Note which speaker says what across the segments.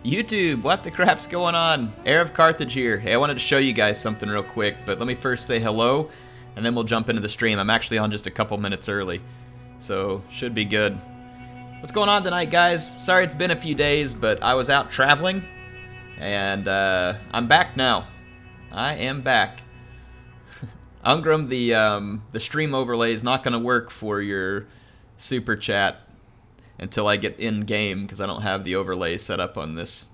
Speaker 1: YouTube, what the crap's going on? HeirofCarthage here. Hey, I wanted to show you guys something real quick, but let me first say hello, and then we'll jump into the stream. I'm actually on just a couple minutes early, so should be good. What's going on tonight, guys? Sorry it's been a few days, but I was out traveling, and I'm back now. I am back. Ungrim, the stream overlay is not going to work for your super chat until I get in game, because I don't have the overlay set up on this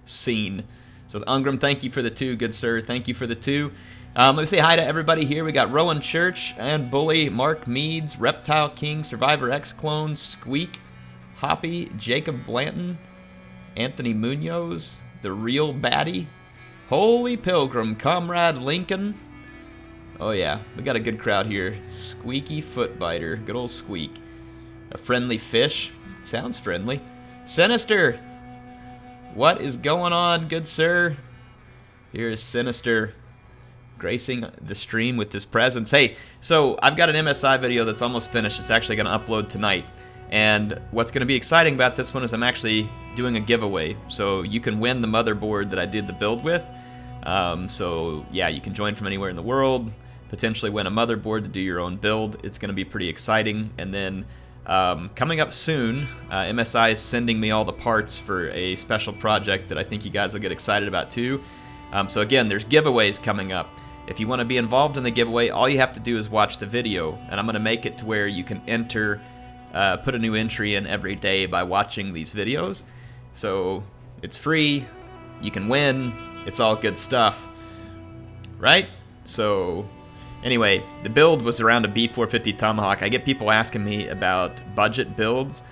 Speaker 1: scene. So Ungrim, thank you for the 2, good sir. Thank you for the 2. Let me say hi to everybody here. We got Rowan Church and Bully, Mark Meads, Reptile King, Survivor X Clone, Squeak, Hoppy, Jacob Blanton, Anthony Munoz, The Real Baddie, Holy Pilgrim, Comrade Lincoln. Oh yeah, we got a good crowd here. Squeaky Footbiter, good old Squeak. A Friendly Fish, sounds friendly. Sinister, what is going on, good sir? Here is Sinister, gracing the stream with his presence. Hey, so I've got an MSI video that's almost finished. It's actually going to upload tonight. And what's going to be exciting about this one is I'm actually doing a giveaway. So you can win the motherboard that I did the build with. So yeah, you can join from anywhere in the world, potentially win a motherboard to do your own build. It's going to be pretty exciting. And then coming up soon, MSI is sending me all the parts for a special project that I think you guys will get excited about too. So again, there's giveaways coming up. If you want to be involved in the giveaway, all you have to do is watch the video, and I'm going to make it to where you can enter, put a new entry in every day by watching these videos. So it's free, you can win, it's all good stuff, right? So anyway, the build was around a B450 Tomahawk. I get people asking me about budget builds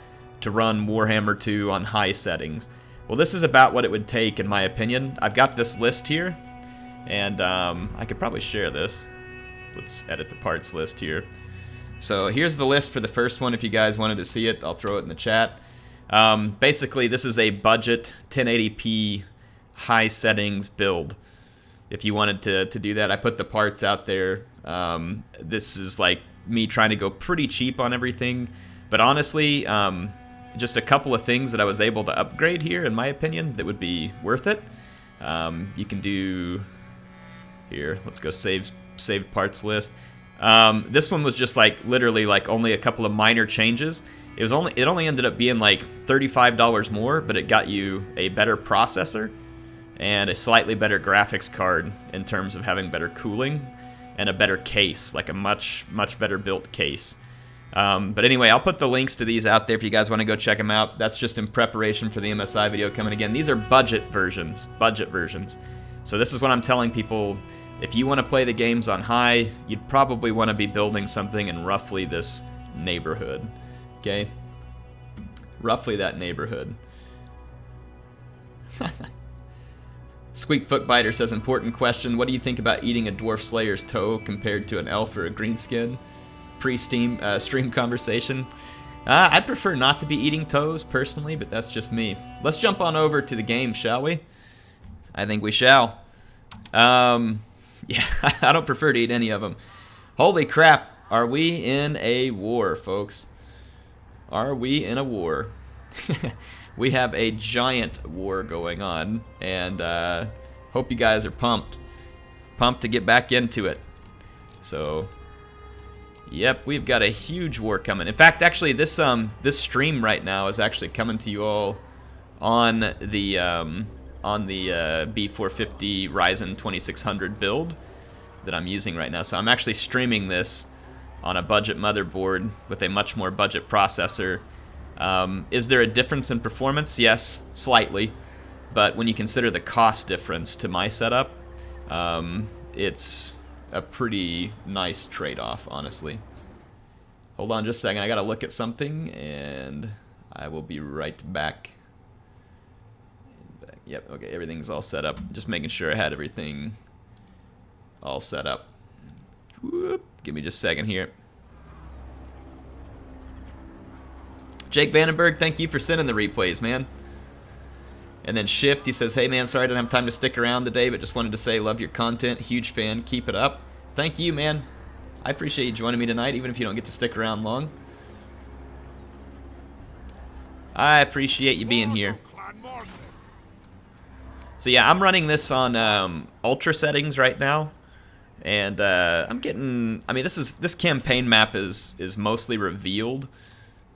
Speaker 1: to run Warhammer 2 on high settings. Well, this is about what it would take, in my opinion. I've got this list here, and I could probably share this. Let's edit the parts list here. So here's the list for the first one. If you guys wanted to see it, I'll throw it in the chat. Basically, this is a budget 1080p high settings build. If you wanted to do that, I put the parts out there. This is like me trying to go pretty cheap on everything, but honestly, just a couple of things that I was able to upgrade here, in my opinion, that would be worth it. You can do here. Let's go save parts list. This one was just like literally like only a couple of minor changes. It only ended up being like $35 more, but it got you a better processor and a slightly better graphics card in terms of having better cooling and a better case, like a much better built case. But anyway, I'll put the links to these out there if you guys want to go check them out. That's just in preparation for the MSI video coming again. These are budget versions. So this is what I'm telling people. If you want to play the games on high, you'd probably want to be building something in roughly this neighborhood. Okay? Roughly that neighborhood. Squeak Footbiter says, important question. What do you think about eating a Dwarf Slayer's toe compared to an elf or a greenskin? Pre-stream stream conversation. I'd prefer not to be eating toes, personally, but that's just me. Let's jump on over to the game, shall we? I think we shall. Yeah, I don't prefer to eat any of them. Holy crap, are we in a war, folks? Are we in a war? We have a giant war going on, and hope you guys are pumped to get back into it. So, yep, we've got a huge war coming. In fact, actually, this stream right now is actually coming to you all on the B450 Ryzen 2600 build that I'm using right now. So I'm actually streaming this on a budget motherboard with a much more budget processor. Is there a difference in performance? Yes, slightly. But when you consider the cost difference to my setup, it's a pretty nice trade-off, honestly. Hold on just a second. I gotta look at something, and I will be right back. Yep, okay, everything's all set up. Just making sure I had everything all set up. Whoop, give me just a second here. Jake Vandenberg, thank you for sending the replays, man. And then Shift, he says, hey man, sorry I didn't have time to stick around today, but just wanted to say love your content. Huge fan, keep it up. Thank you, man. I appreciate you joining me tonight, even if you don't get to stick around long. I appreciate you being here. So yeah, I'm running this on ultra settings right now, and I'm getting. I mean, this campaign map is mostly revealed,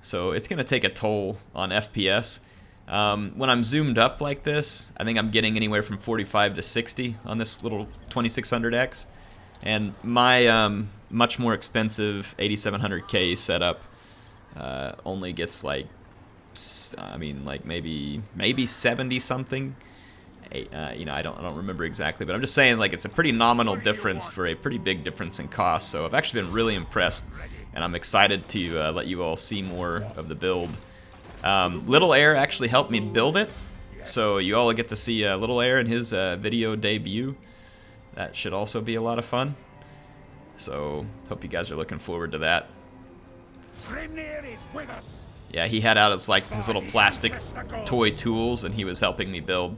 Speaker 1: so it's gonna take a toll on FPS. When I'm zoomed up like this, I think I'm getting anywhere from 45 to 60 on this little 2600X, and my much more expensive 8700K setup only gets like, I mean, like maybe 70 something. You know, I don't remember exactly, but I'm just saying, like, it's a pretty nominal difference for a pretty big difference in cost. So I've actually been really impressed, and I'm excited to let you all see more of the build. Little Air actually helped me build it, so you all get to see Little Air in his video debut. That should also be a lot of fun. So hope you guys are looking forward to that. Yeah, he had out his little plastic toy tools, and he was helping me build.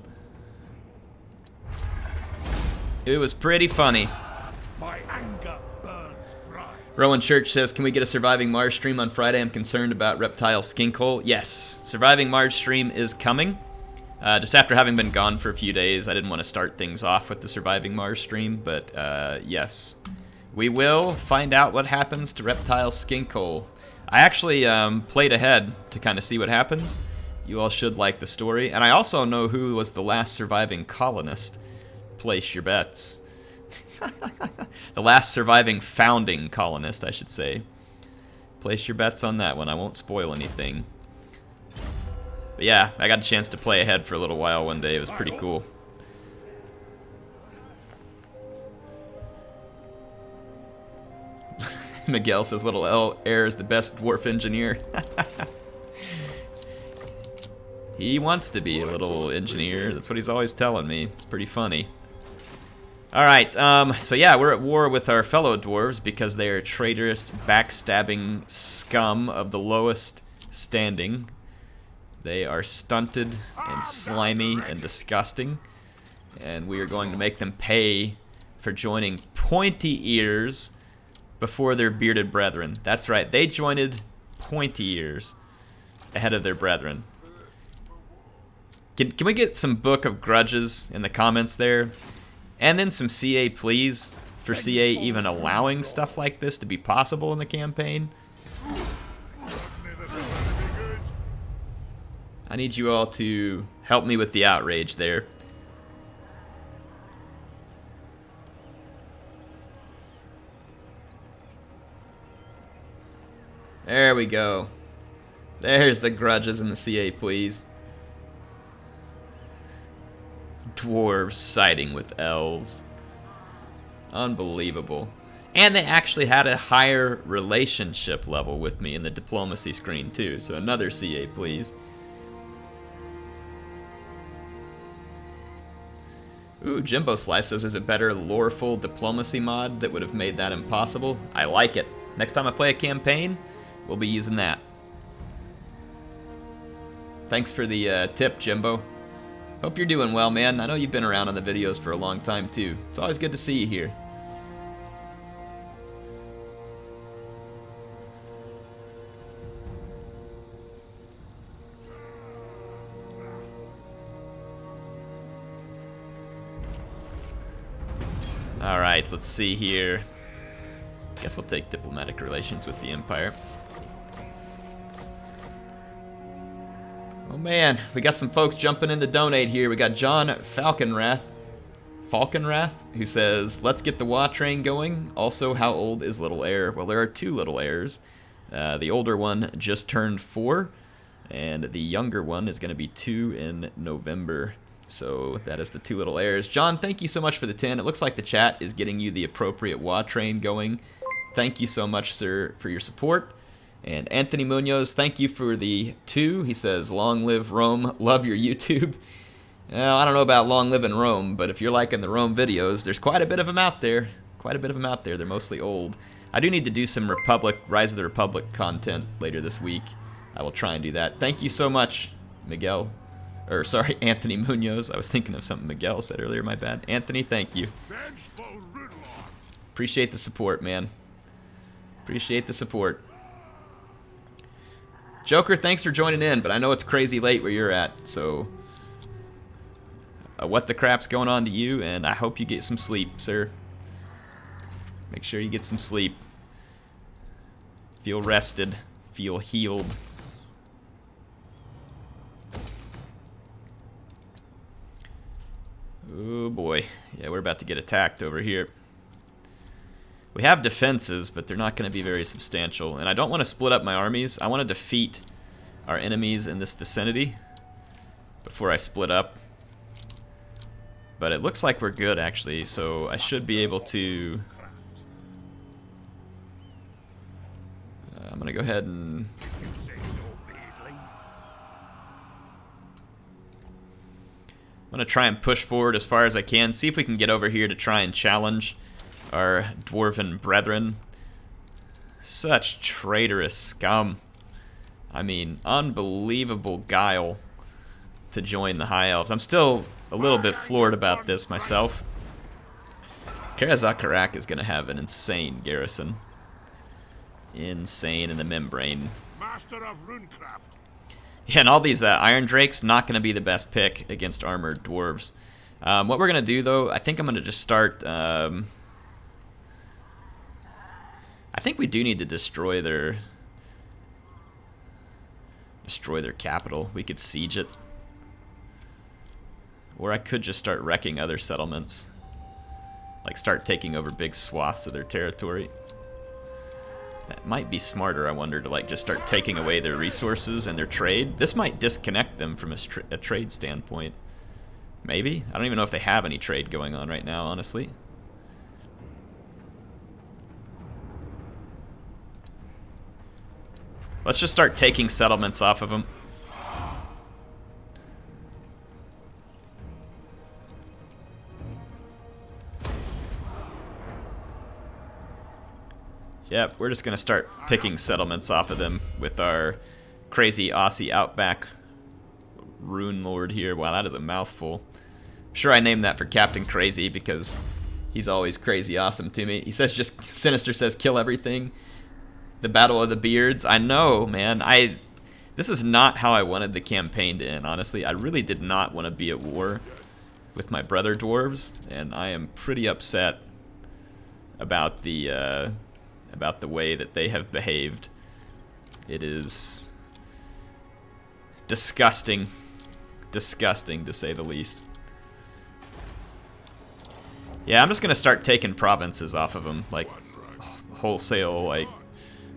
Speaker 1: It was pretty funny. My anger burns bright. Rowan Church says, can we get a Surviving Mars stream on Friday? I'm concerned about reptile skinkhole. Yes, Surviving Mars stream is coming. Just after having been gone for a few days, I didn't want to start things off with the Surviving Mars stream, but yes. We will find out what happens to reptile skinkhole. I actually played ahead to kind of see what happens. You all should like the story. And I also know who was the last surviving colonist. Place your bets. The last surviving founding colonist, I should say. Place your bets on that one. I won't spoil anything. But yeah, I got a chance to play ahead for a little while one day. It was pretty cool. Miguel says Little Air is the best dwarf engineer. He wants to be a little engineer. That's what he's always telling me. It's pretty funny. Alright, so yeah, we're at war with our fellow dwarves because they are traitorous, backstabbing scum of the lowest standing. They are stunted and slimy and disgusting, and we are going to make them pay for joining pointy ears before their bearded brethren. That's right, they joined pointy ears ahead of their brethren. Can we get some Book of Grudges in the comments there? And then some CA, please, for CA even allowing stuff like this to be possible in the campaign. I need you all to help me with the outrage there. There we go. There's the Grudges in the CA, please. Dwarves siding with elves. Unbelievable. And they actually had a higher relationship level with me in the diplomacy screen too. So another CA, please. Ooh, Jimbo Slice says there's a better loreful diplomacy mod that would have made that impossible. I like it. Next time I play a campaign, we'll be using that. Thanks for the tip, Jimbo. Hope you're doing well, man. I know you've been around on the videos for a long time, too. It's always good to see you here. Alright, let's see here. Guess we'll take diplomatic relations with the Empire. Oh man, we got some folks jumping in to donate here. We got John Falconrath, who says, let's get the WA train going. Also, how old is Little Air? Well, there are two Little Airs. The older one just turned 4, and the younger one is going to be 2 in November. So that is the two Little Airs. John, thank you so much for the 10. It looks like the chat is getting you the appropriate WA train going. Thank you so much, sir, for your support. And Anthony Munoz, thank you for the 2. He says, long live Rome, love your YouTube. Well, I don't know about long live in Rome, but if you're liking the Rome videos, there's quite a bit of them out there. They're mostly old. I do need to do some Rise of the Republic content later this week. I will try and do that. Thank you so much, Anthony Munoz. I was thinking of something Miguel said earlier, my bad. Anthony, thank you. Appreciate the support, man. Appreciate the support. Joker, thanks for joining in, but I know it's crazy late where you're at, so... what the crap's going on to you, and I hope you get some sleep, sir. Make sure you get some sleep. Feel rested. Feel healed. Oh boy. Yeah, we're about to get attacked over here. We have defenses, but they're not going to be very substantial. And I don't want to split up my armies. I want to defeat our enemies in this vicinity before I split up. But it looks like we're good, actually, so I should be able to... I'm going to go ahead and... I'm going to try and push forward as far as I can, see if we can get over here to try and challenge our dwarven brethren. Such traitorous scum. I mean, unbelievable guile to join the High Elves. I'm still a little bit floored about this myself. Karazakarak is going to have an insane garrison. Insane in the membrane.
Speaker 2: Master of runecraft.
Speaker 1: Yeah, and all these Iron Drakes, not going to be the best pick against armored dwarves. What we're going to do, though, I think I'm going to just start... I think we do need to destroy their capital. We could siege it. Or I could just start wrecking other settlements. Like start taking over big swaths of their territory. That might be smarter, I wonder, to like just start taking away their resources and their trade. This might disconnect them from a trade standpoint. Maybe? I don't even know if they have any trade going on right now, honestly. Let's just start taking settlements off of them. Yep, we're just going to start picking settlements off of them with our crazy Aussie outback Rune Lord here. Wow, that is a mouthful. I'm sure I named that for Captain Crazy because he's always crazy awesome to me. He says just, Sinister says, kill everything. The Battle of the Beards. I know, man. This is not how I wanted the campaign to end, honestly. I really did not want to be at war with my brother dwarves, and I am pretty upset about the way that they have behaved. It is disgusting. Disgusting, to say the least. Yeah, I'm just gonna start taking provinces off of them, like wholesale, like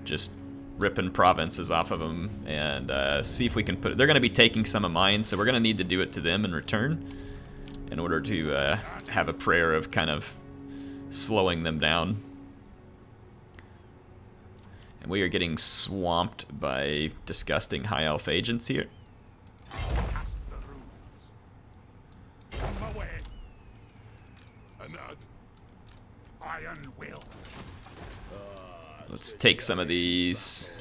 Speaker 1: just ripping provinces off of them, and see if we can put it. They're gonna be taking some of mine, so we're gonna need to do it to them in return in order to have a prayer of kind of slowing them down. And we are getting swamped by disgusting high elf agents here.
Speaker 2: Cast the runes. Come away. Anad. Iron-willed.
Speaker 1: Let's take some of these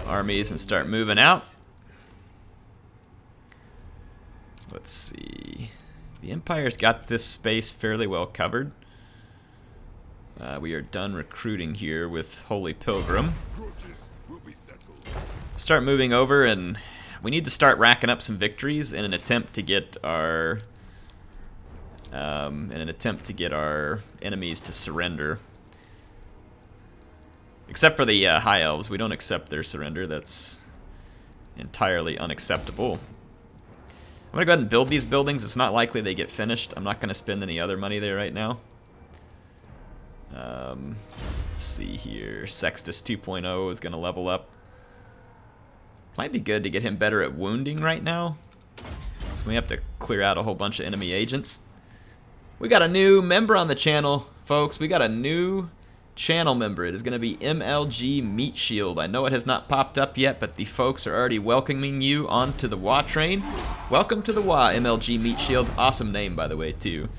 Speaker 1: armies and start moving out. Let's see. The Empire's got this space fairly well covered. We are done recruiting here with Holy Pilgrim.
Speaker 2: Grudges will be settled.
Speaker 1: Start moving over, and we need to start racking up some victories in an attempt to get our enemies to surrender. Except for the High Elves, we don't accept their surrender. That's entirely unacceptable. I'm gonna go ahead and build these buildings. It's not likely they get finished. I'm not gonna spend any other money there right now. Let's see here. Sextus 2.0 is gonna level up. Might be good to get him better at wounding right now. So we have to clear out a whole bunch of enemy agents. We got a new member on the channel, folks. We got a new channel member. It is going to be MLG Meat Shield. I know it has not popped up yet, but the folks are already welcoming you onto the WA train. Welcome to the WA, MLG Meat Shield. Awesome name, by the way, too.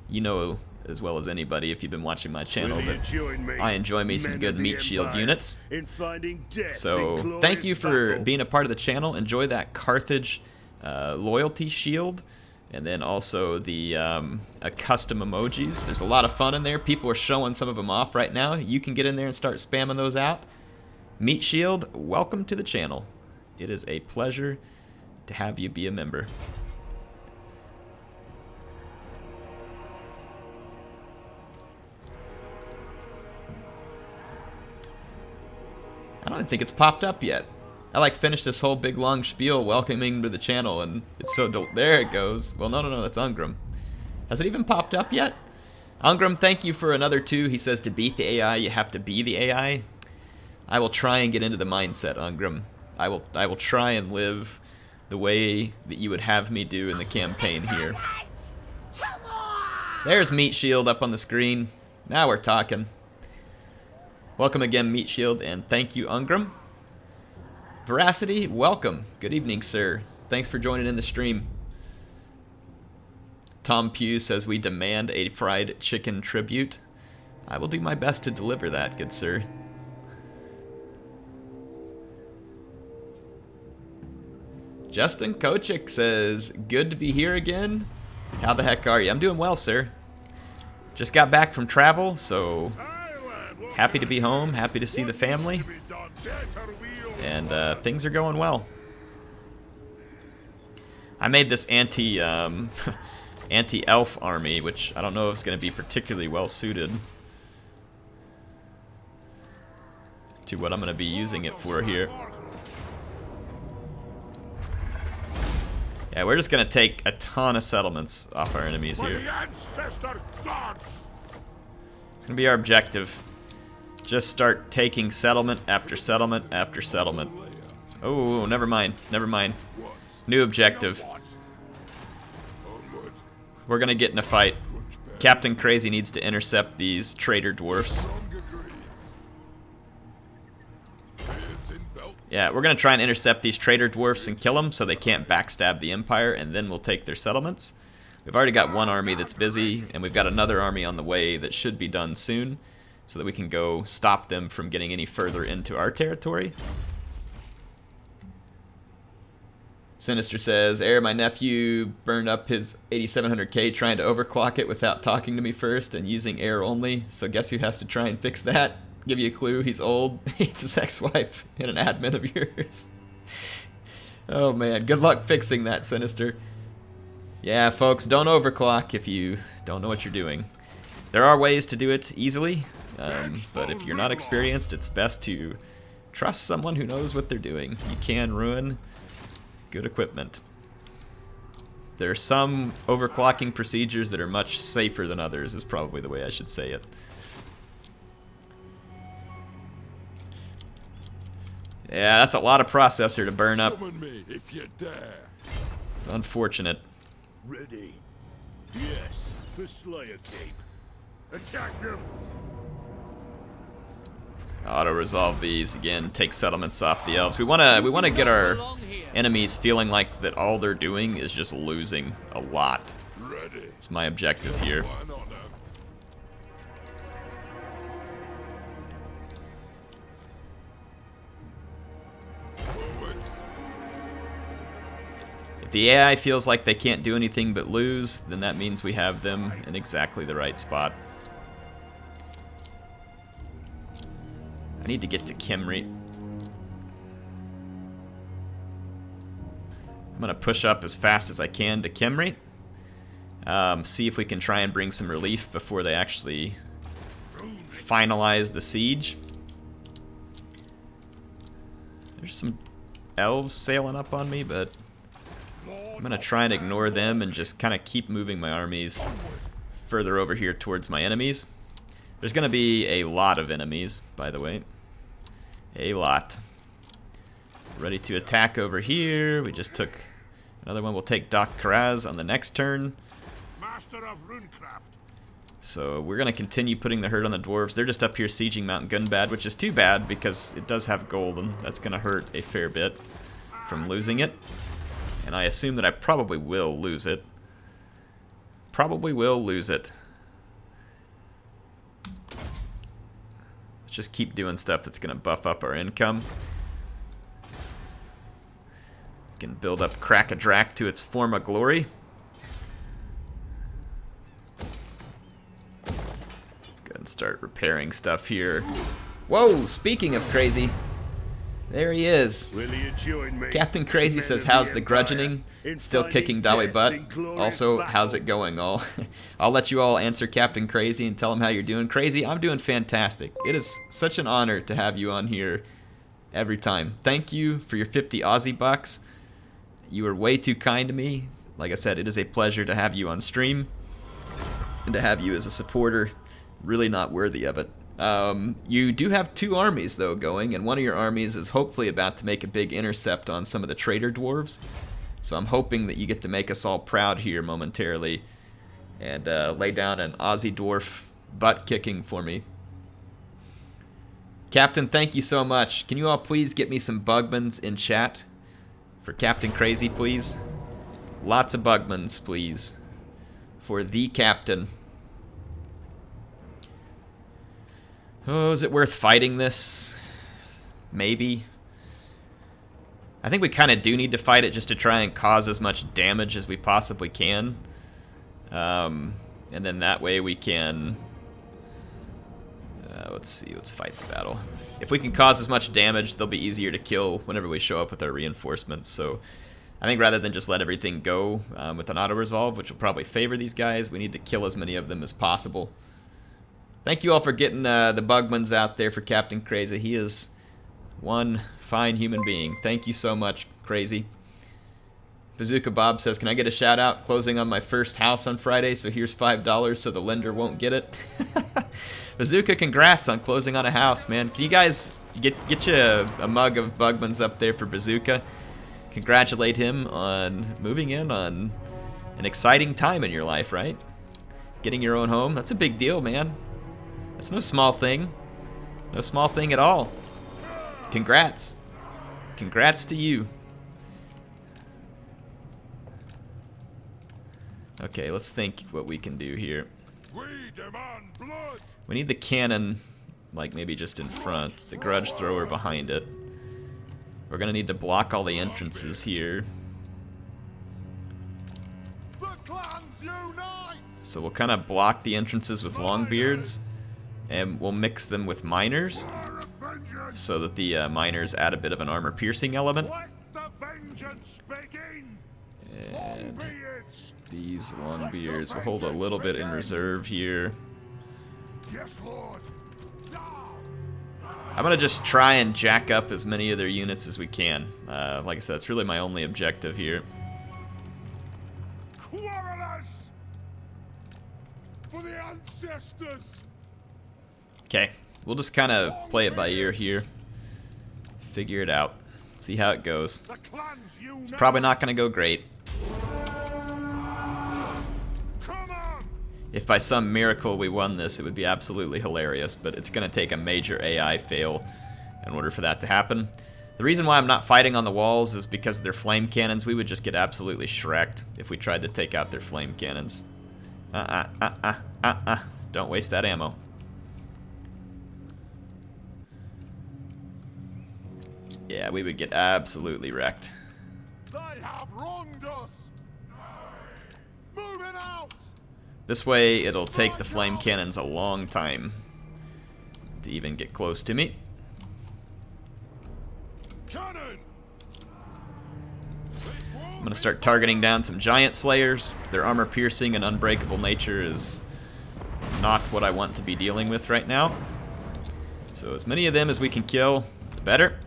Speaker 1: You know as well as anybody if you've been watching my channel that I enjoy me some good Meat Shield units. So thank you for being a part of the channel. Enjoy that Carthage loyalty shield. And then also the custom emojis. There's a lot of fun in there. People are showing some of them off right now. You can get in there and start spamming those out. Meat Shield, welcome to the channel. It is a pleasure to have you be a member. don't even think it's popped up yet. I like finished this whole big long spiel welcoming to the channel, and it's so there it goes. Well, no, that's Ungrim. Has it even popped up yet? Ungrim, thank you for another 2. He says to beat the AI, you have to be the AI. I will try and get into the mindset, Ungrim. I will try and live the way that you would have me do in the campaign here. There's Meat Shield up on the screen. Now we're talking. Welcome again, Meat Shield, and thank you, Ungrim. Veracity, welcome. Good evening, sir. Thanks for joining in the stream. Tom Pugh says we demand a fried chicken tribute. I will do my best to deliver that, good sir. Justin Kochik says, good to be here again. How the heck are you? I'm doing well, sir. Just got back from travel, so happy to be home, happy to see the family. And things are going well. I made this anti-elf army, which I don't know if it's going to be particularly well suited to what I'm going to be using it for here. Yeah, we're just going to take a ton of settlements off our enemies here. It's going to be our objective. Just start taking settlement after settlement after settlement. Oh, never mind. Never mind. New objective. We're going to get in a fight. Captain Crazy needs to intercept these traitor dwarfs. Yeah, we're going to try and intercept these traitor dwarfs and kill them so they can't backstab the Empire, and then we'll take their settlements. We've already got one army that's busy, and we've got another army on the way that should be done soon, so that we can go stop them from getting any further into our territory. Sinister says, my nephew burned up his 8700K trying to overclock it without talking to me first and using air only, so guess who has to try and fix that? Give you a clue, he's old, hates his ex-wife, and an admin of yours. Oh man, good luck fixing that, Sinister. Yeah, folks, don't overclock if you don't know what you're doing. There are ways to do it easily, but if you're not experienced, it's best to trust someone who knows what they're doing. You can ruin good equipment. There are some overclocking procedures that are much safer than others, is probably the way I should say it. Yeah, that's a lot of processor to burn up. It's unfortunate.
Speaker 2: Ready. Yes, for Slayer Cape. Attack them.
Speaker 1: Auto resolve these again. Take settlements off the elves. We wanna get our enemies feeling like that all they're doing is just losing a lot. It's my objective here. If the AI feels like they can't do anything but lose, then that means we have them in exactly the right spot. I need to get to Kimry. I'm going to push up as fast as I can to Kimry. See if we can try and bring some relief before they actually finalize the siege. There's some elves sailing up on me, but I'm going to try and ignore them and just kind of keep moving my armies further over here towards my enemies. There's going to be a lot of enemies, by the way. A lot. Ready to attack over here. We just took another one. We'll take Doc Karaz on the next turn.
Speaker 2: Master of Runecraft.
Speaker 1: So we're going to continue putting the hurt on the dwarves. They're just up here sieging Mount Gunbad, which is too bad because it does have gold, and that's going to hurt a fair bit from losing it. And I assume that I probably will lose it. Probably will lose it. Let's just keep doing stuff that's going to buff up our income. We can build up Crack-a-Drac to its form of glory. Let's go ahead and start repairing stuff here. Whoa, speaking of crazy. There he is.
Speaker 2: Will you join me?
Speaker 1: Captain Crazy says, how's the grudging? Still kicking Dawi butt. Also, how's it going all? I'll let you all answer Captain Crazy and tell him how you're doing. Crazy, I'm doing fantastic. It is such an honor to have you on here Every time. Thank you for your 50 Aussie bucks. You were way too kind to me. Like I said, it is a pleasure to have you on stream. And to have you as a supporter. Really not worthy of it. You do have 2 armies, though, going. And one of your armies is hopefully about to make a big intercept on some of the traitor dwarves. So I'm hoping that you get to make us all proud here momentarily. And lay down an Aussie dwarf butt kicking for me. Captain, thank you so much. Can you all please get me some Bugmans in chat? For Captain Crazy, please. Lots of Bugmans, please. For the Captain. Oh, is it worth fighting this? Maybe. I think we kind of do need to fight it just to try and cause as much damage as we possibly can. And then that way we can... let's see, let's fight the battle. If we can cause as much damage, they'll be easier to kill whenever we show up with our reinforcements. So I think rather than just let everything go with an auto-resolve, which will probably favor these guys, we need to kill as many of them as possible. Thank you all for getting the Bugmans out there for Captain Crazy. He is one fine human being. Thank you so much, Crazy. Bazooka Bob says, can I get a shout out? Closing on my first house on Friday, so here's $5 so the lender won't get it. Bazooka, congrats on closing on a house, man. Can you guys get you a mug of Bugmans up there for Bazooka? Congratulate him on moving in on an exciting time in your life, right? Getting your own home, that's a big deal, man. That's no small thing. No small thing at all. Congrats. Congrats to you. Okay, let's think what we can do here.
Speaker 2: We demand blood.
Speaker 1: We need the cannon, like maybe just in front, the grudge thrower behind it. We're gonna need to block all the entrances here.
Speaker 2: The clans unite.
Speaker 1: So we'll kind of block the entrances with longbeards, and we'll mix them with miners, so that the miners add a bit of an armor-piercing element.
Speaker 2: Let the vengeance begin.
Speaker 1: And these longbeards will hold a little bit in reserve here.
Speaker 2: Yes, Lord.
Speaker 1: I'm gonna just try and jack up as many of their units as we can. Like I said, that's really my only objective here.
Speaker 2: Quarrelers for the ancestors.
Speaker 1: Okay, we'll just kind of play it by ear here. Figure it out. See how it goes.
Speaker 2: The clans unite.
Speaker 1: It's probably not gonna go great.
Speaker 2: Come on.
Speaker 1: If by some miracle we won this, it would be absolutely hilarious, but it's going to take a major AI fail in order for that to happen. The reason why I'm not fighting on the walls is because of their flame cannons. We would just get absolutely shreked if we tried to take out their flame cannons. Don't waste that ammo. Yeah, we would get absolutely wrecked.
Speaker 2: They have wronged us. Moving out.
Speaker 1: This way, it'll take the flame cannons a long time to even get close to me.
Speaker 2: Cannon.
Speaker 1: I'm going to start targeting down some giant slayers. Their armor-piercing and unbreakable nature is not what I want to be dealing with right now. So as many of them as we can kill, the better.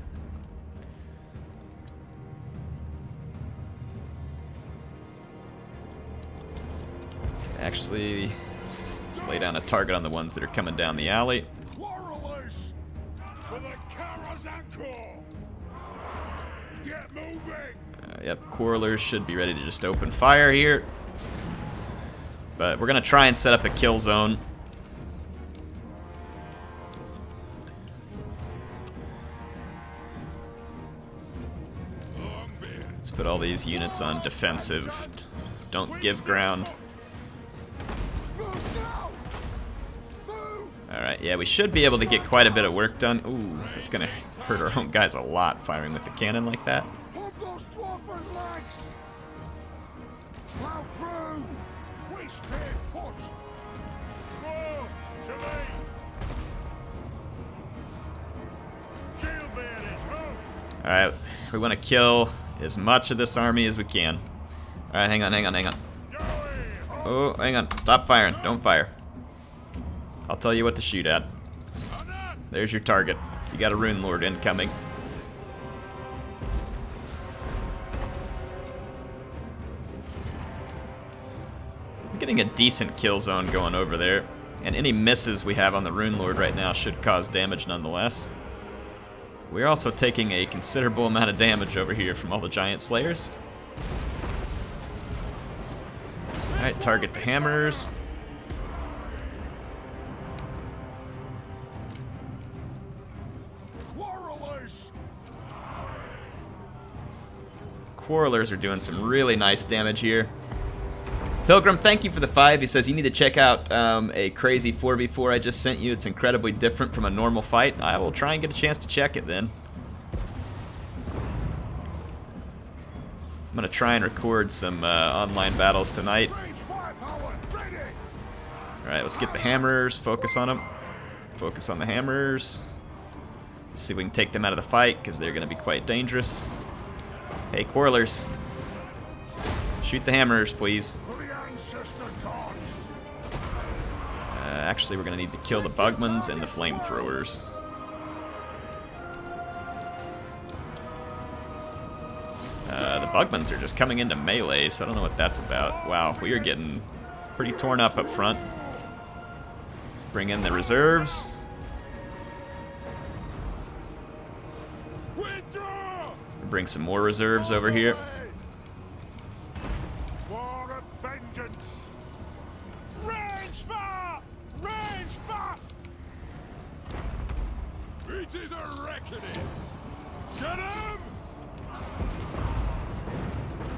Speaker 1: Actually, let's lay down a target on the ones that are coming down the alley.
Speaker 2: Quarrelers for the Garrison. Get moving.
Speaker 1: Yep, quarrelers should be ready to just open fire here. But we're going to try and set up a kill zone. Let's put all these units on defensive. Don't give ground. Alright, yeah, we should be able to get quite a bit of work done. Ooh, it's gonna hurt our own guys a lot firing with the cannon like that.
Speaker 2: Pump those dwarf legs. Plow through. We stay put. Whoa, to me. Shield bearers, home.
Speaker 1: Alright, we want to kill as much of this army as we can. Alright, hang on. Oh, hang on. Stop firing. Don't fire. I'll tell you what to shoot at. There's your target. You got a Rune Lord incoming. getting a decent kill zone going over there. And any misses we have on the Rune Lord right now should cause damage nonetheless. We're also taking a considerable amount of damage over here from all the giant slayers. Alright, target the hammers. Quarrelers are doing some really nice damage here. Pilgrim, thank you for the 5. He says you need to check out a crazy 4v4 I just sent you. It's incredibly different from a normal fight. I will try and get a chance to check it then. I'm going to try and record some online battles tonight. Alright, let's get the hammers. Focus on them. Focus on the hammers. Let's see if we can take them out of the fight, because they're going to be quite dangerous. Hey, quarrelers. Shoot the hammers, please. Actually, we're going to need to kill the bugmans and the flamethrowers. The bugmans are just coming into melee, so I don't know what that's about. Wow, we are getting pretty torn up front. Let's bring in the reserves. Bring some more reserves over here.
Speaker 2: War of vengeance. Range far, range fast. It is a reckoning. Get him!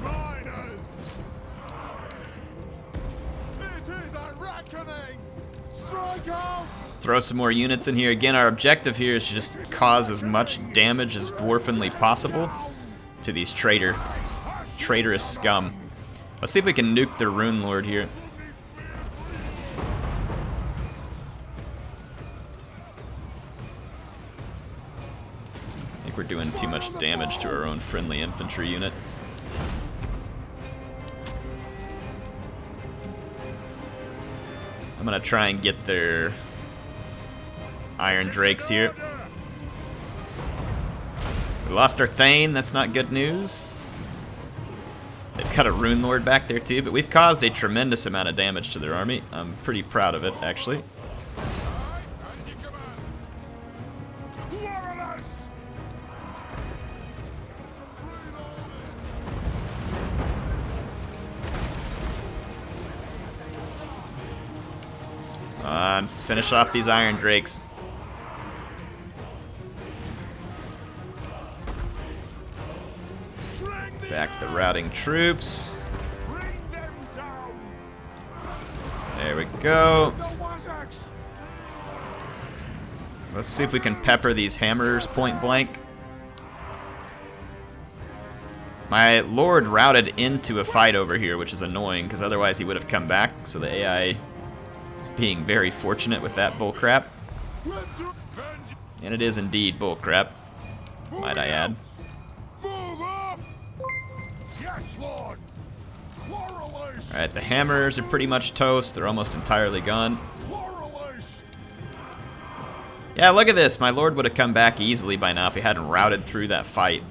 Speaker 2: Miners. It is a reckoning. Strike out.
Speaker 1: Let's throw some more units in here. Again, our objective here is to just cause as much damage as dwarfenly possible to these traitorous scum. Let's see if we can nuke the Rune Lord here. I think we're doing too much damage to our own friendly infantry unit. I'm gonna try and get their Iron Drakes here. We lost our Thane, that's not good news. They've cut a Rune Lord back there too, but we've caused a tremendous amount of damage to their army. I'm pretty proud of it, actually. And finish off these Iron Drakes. Back the routing troops. There we go. Let's see if we can pepper these hammers point blank. My Lord routed into a fight over here, which is annoying, because otherwise he would have come back, so the AI being very fortunate with that bullcrap. And it is indeed bullcrap, might I add. Alright, the hammers are pretty much toast. They're almost entirely gone. Yeah, look at this. My Lord would have come back easily by now if he hadn't routed through that fight.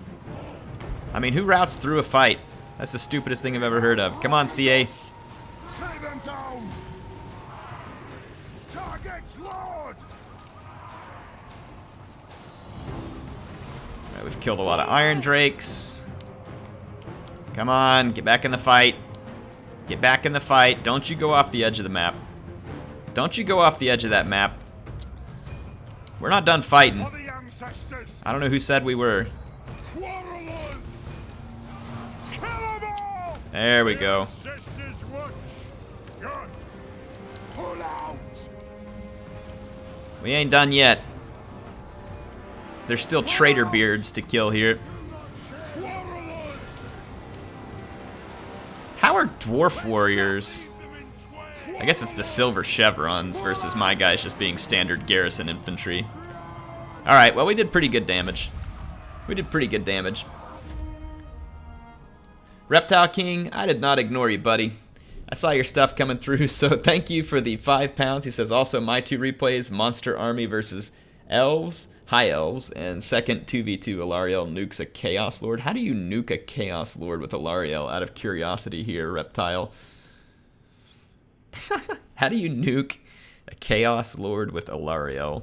Speaker 1: I mean, who routes through a fight? That's the stupidest thing I've ever heard of. Come on, CA.
Speaker 2: Take them down. Targets Lord.
Speaker 1: Alright, we've killed a lot of Iron Drakes. Come on, get back in the fight. Get back in the fight. Don't you go off the edge of the map. Don't you go off the edge of that map. We're not done fighting. I don't know who said we were. There we go. We ain't done yet. There's still traitor beards to kill here. How are dwarf warriors? I guess it's the silver chevrons versus my guys just being standard garrison infantry. Alright, well we did pretty good damage. We did pretty good damage. Reptile King, I did not ignore you, buddy. I saw your stuff coming through, so thank you for the £5. He says also my 2 replays, Monster Army versus Elves, High Elves, and second 2v2 Alariel nukes a Chaos Lord. How do you nuke a Chaos Lord with Alariel? Out of curiosity here, Reptile. How do you nuke a Chaos Lord with Alariel?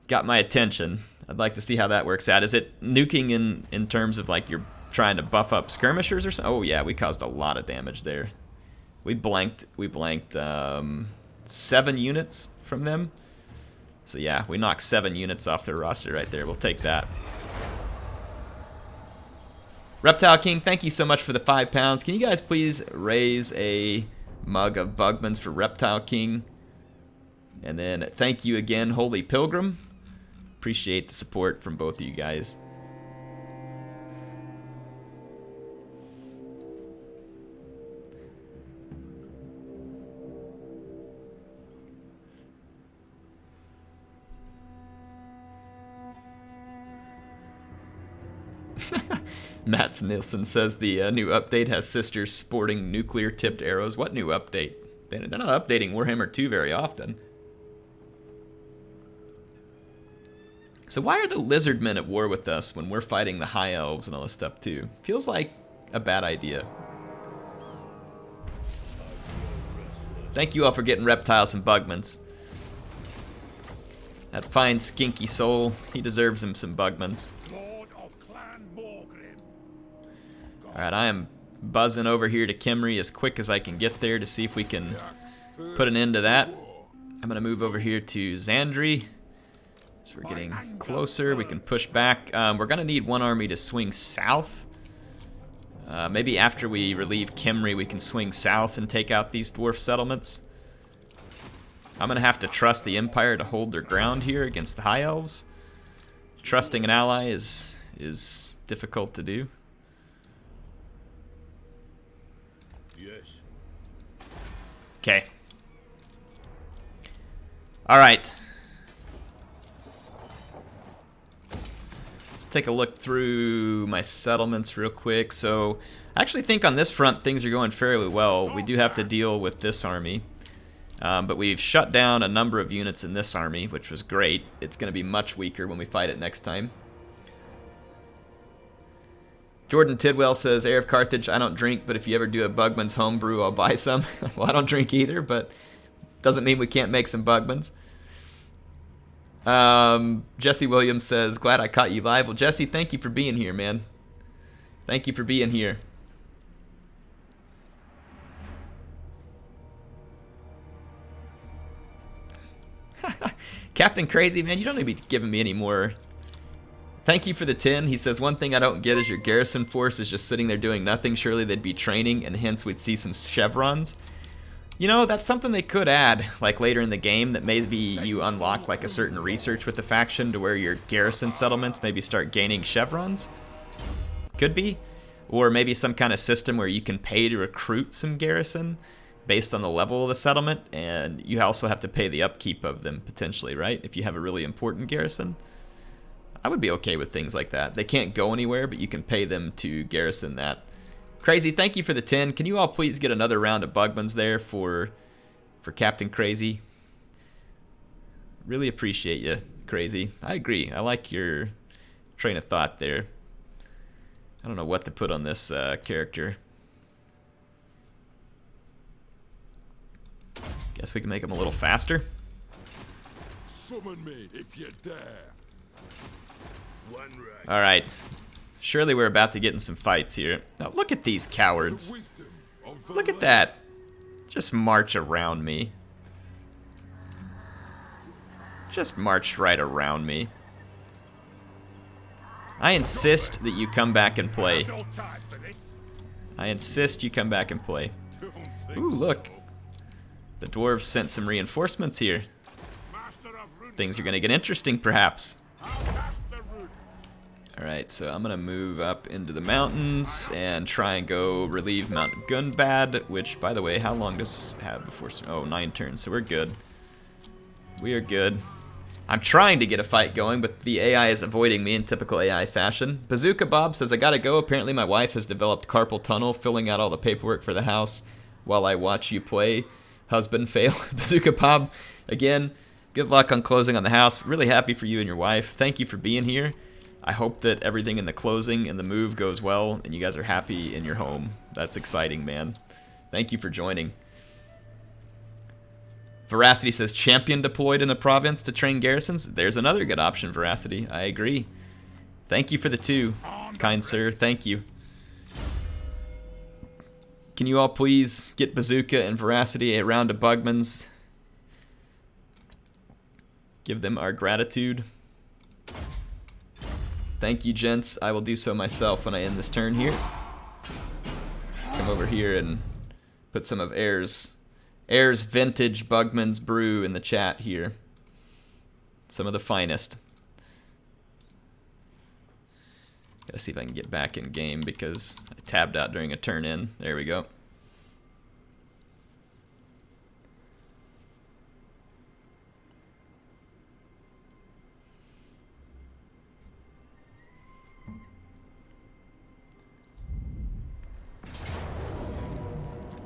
Speaker 1: Got my attention. I'd like to see how that works out. Is it nuking in terms of like you're trying to buff up skirmishers or something? Oh yeah, we caused a lot of damage there. We blanked 7 units from them. So yeah, we knocked 7 units off their roster right there. We'll take that. Reptile King, thank you so much for the £5. Can you guys please raise a mug of Bugmans for Reptile King? And then thank you again, Holy Pilgrim. Appreciate the support from both of you guys. Mats Nilsson says the new update has sisters sporting nuclear-tipped arrows. What new update? They're not updating Warhammer 2 very often. So why are the lizardmen at war with us when we're fighting the high elves and all this stuff too? Feels like a bad idea. Thank you all for getting reptiles and bugmans. That fine skinky soul, he deserves him some bugmans. Alright, I am buzzing over here to Kimry as quick as I can get there to see if we can put an end to that. I'm going to move over here to Xandri. So we're getting closer. We can push back. We're going to need one army to swing south. Maybe after we relieve Kimry, we can swing south and take out these dwarf settlements. I'm going to have to trust the Empire to hold their ground here against the High Elves. Trusting an ally is difficult to do.
Speaker 2: Yes.
Speaker 1: Okay. Alright. Let's take a look through my settlements real quick. So, I actually think on this front things are going fairly well. We do have to deal with this army. But we've shut down a number of units in this army, which was great. It's going to be much weaker when we fight it next time. Jordan Tidwell says, HeirofCarthage, I don't drink, but if you ever do a Bugman's homebrew, I'll buy some. Well, I don't drink either, but doesn't mean we can't make some Bugmans. Jesse Williams says, glad I caught you live. Well, Jesse, thank you for being here, man. Thank you for being here. Captain Crazy, man, you don't need to be giving me any more. Thank you for the 10. He says, one thing I don't get is your garrison force is just sitting there doing nothing. Surely they'd be training, and hence we'd see some chevrons. You know, that's something they could add, like later in the game, that maybe you unlock like a certain research with the faction to where your garrison settlements maybe start gaining chevrons. Could be. Or maybe some kind of system where you can pay to recruit some garrison based on the level of the settlement, and you also have to pay the upkeep of them potentially, right? If you have a really important garrison. I would be okay with things like that. They can't go anywhere, but you can pay them to garrison that. Crazy, thank you for the 10. Can you all please get another round of Bugmans there for Captain Crazy? Really appreciate you, Crazy. I agree. I like your train of thought there. I don't know what to put on this character. Guess we can make him a little faster.
Speaker 2: Summon me if you dare.
Speaker 1: Alright. Surely we're about to get in some fights here. Now look at these cowards. Look at that. Just march around me. Just march right around me. I insist that you come back and play. I insist you come back and play. Ooh, look. The dwarves sent some reinforcements here. Things are going to get interesting, perhaps. Alright, so I'm going to move up into the mountains and try and go relieve Mount Gunbad, which, by the way, how long does it have before... Oh, 9 turns, so we're good. We are good. I'm trying to get a fight going, but the AI is avoiding me in typical AI fashion. Bazooka Bob says, I gotta go. Apparently my wife has developed carpal tunnel, filling out all the paperwork for the house while I watch you play. Husband fail. Bazooka Bob, again, good luck on closing on the house. Really happy for you and your wife. Thank you for being here. I hope that everything in the closing and the move goes well and you guys are happy in your home. That's exciting, man. Thank you for joining. Veracity says, champion deployed in the province to train garrisons. There's another good option, Veracity. I agree. Thank you for the 2, kind sir. Thank you. Can you all please get Bazooka and Veracity a round of Bugmans? Give them our gratitude. Thank you, gents. I will do so myself when I end this turn here. Come over here and put some of Air's Vintage Bugman's Brew in the chat here. Some of the finest. Gotta see if I can get back in game because I tabbed out during a turn in. There we go.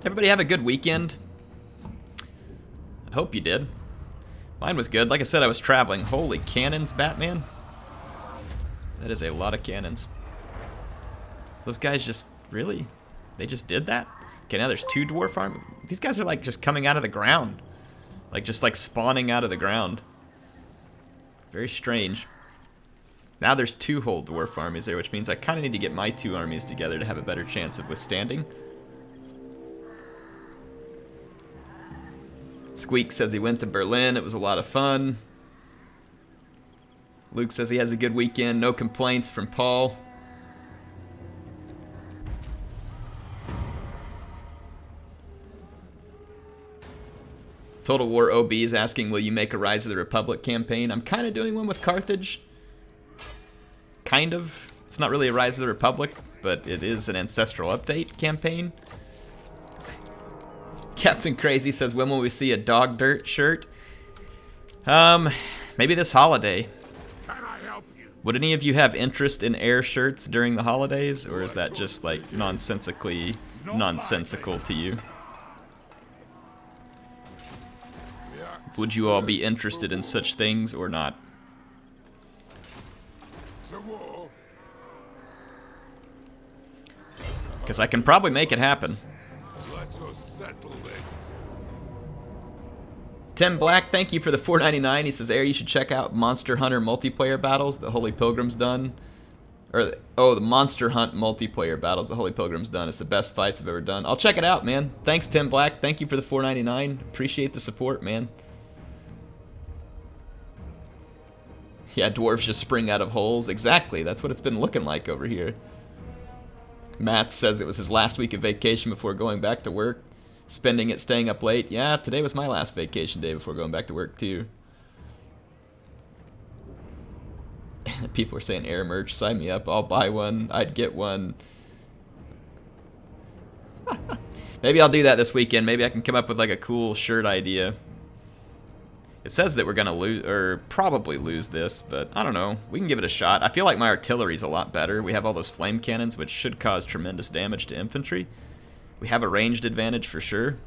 Speaker 1: Everybody have a good weekend? I hope you did. Mine was good. Like I said, I was traveling. Holy cannons, Batman. That is a lot of cannons. Those guys just, really? They just did that? Okay, now there's 2 dwarf army. These guys are like just coming out of the ground. Like just like spawning out of the ground. Very strange. Now there's 2 whole dwarf armies there, which means I kind of need to get my 2 armies together to have a better chance of withstanding. Squeak says he went to Berlin. It was a lot of fun. Luke says he has a good weekend. No complaints from Paul. Total War OB is asking, will you make a Rise of the Republic campaign? I'm kind of doing one with Carthage. Kind of. It's not really a Rise of the Republic, but it is an Ancestral Update campaign. Captain Crazy says, when will we see a Dog Dirt shirt? Maybe this holiday.
Speaker 2: Can I help you?
Speaker 1: Would any of you have interest in air shirts during the holidays, or is that just like nonsensical to you? Would you all be interested in such things or not?
Speaker 2: To war.
Speaker 1: Because I can probably make it happen.
Speaker 2: Let us settle this.
Speaker 1: Tim Black, thank you for the $4.99. He says, Air, you should check out Monster Hunter multiplayer battles the Holy Pilgrim's done. Or, oh, the Monster Hunt multiplayer battles the Holy Pilgrim's done. It's the best fights I've ever done. I'll check it out, man. Thanks, Tim Black. Thank you for the $4.99. Appreciate the support, man. Yeah, dwarves just spring out of holes. Exactly. That's what it's been looking like over here. Matt says it was his last week of vacation before going back to work. Spending it staying up late. Yeah, today was my last vacation day before going back to work, too. People are saying air merch, sign me up. I'll buy one. I'd get one. Maybe I'll do that this weekend. Maybe I can come up with like a cool shirt idea. It says that we're going to lose, or probably lose this, but I don't know. We can give it a shot. I feel like my artillery's a lot better. We have all those flame cannons, which should cause tremendous damage to infantry. We have a ranged advantage for sure.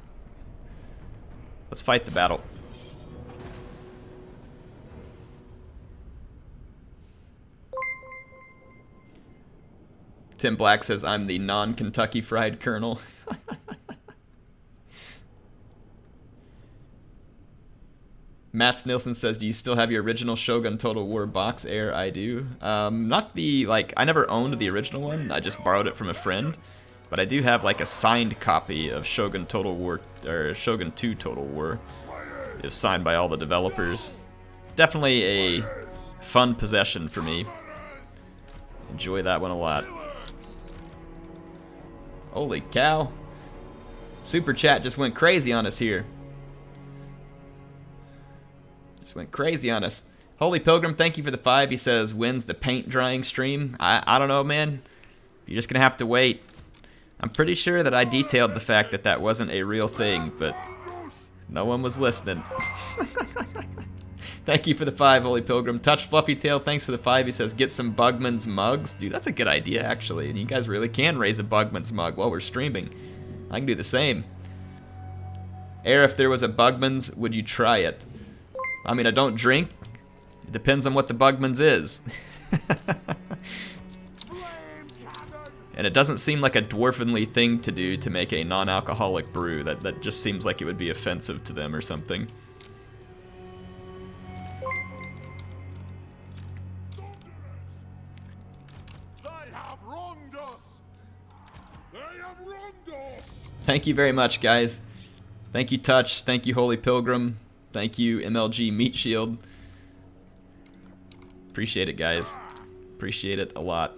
Speaker 1: Let's fight the battle. Tim Black says, I'm the non-Kentucky Fried Colonel. Matt Nilsson says, do you still have your original Shogun Total War box? Air, I do. Not the, like, I never owned the original one. I just borrowed it from a friend. But I do have, like, a signed copy of Shogun Total War, or Shogun 2 Total War. It's signed by all the developers. Definitely a fun possession for me. Enjoy that one a lot. Holy cow. Super Chat just went crazy on us here. Just went crazy on us. Holy Pilgrim, thank you for the 5. He says, when's the paint drying stream? I don't know, man. You're just going to have to wait. I'm pretty sure that I detailed the fact that that wasn't a real thing, but no one was listening. Thank you for the 5, Holy Pilgrim. Touch Fluffy Tail, thanks for the 5. He says, get some Bugman's mugs. Dude, that's a good idea, actually. And you guys really can raise a Bugman's mug while we're streaming. I can do the same. Air, if there was a Bugman's, would you try it? I mean, I don't drink. It depends on what the Bugman's is. And it doesn't seem like a dwarfenly thing to do to make a non-alcoholic brew. That just seems like it would be offensive to them or something. Thank you very much, guys. Thank you, Touch. Thank you, Holy Pilgrim. Thank you, MLG Meat Shield. Appreciate it, guys. Appreciate it a lot.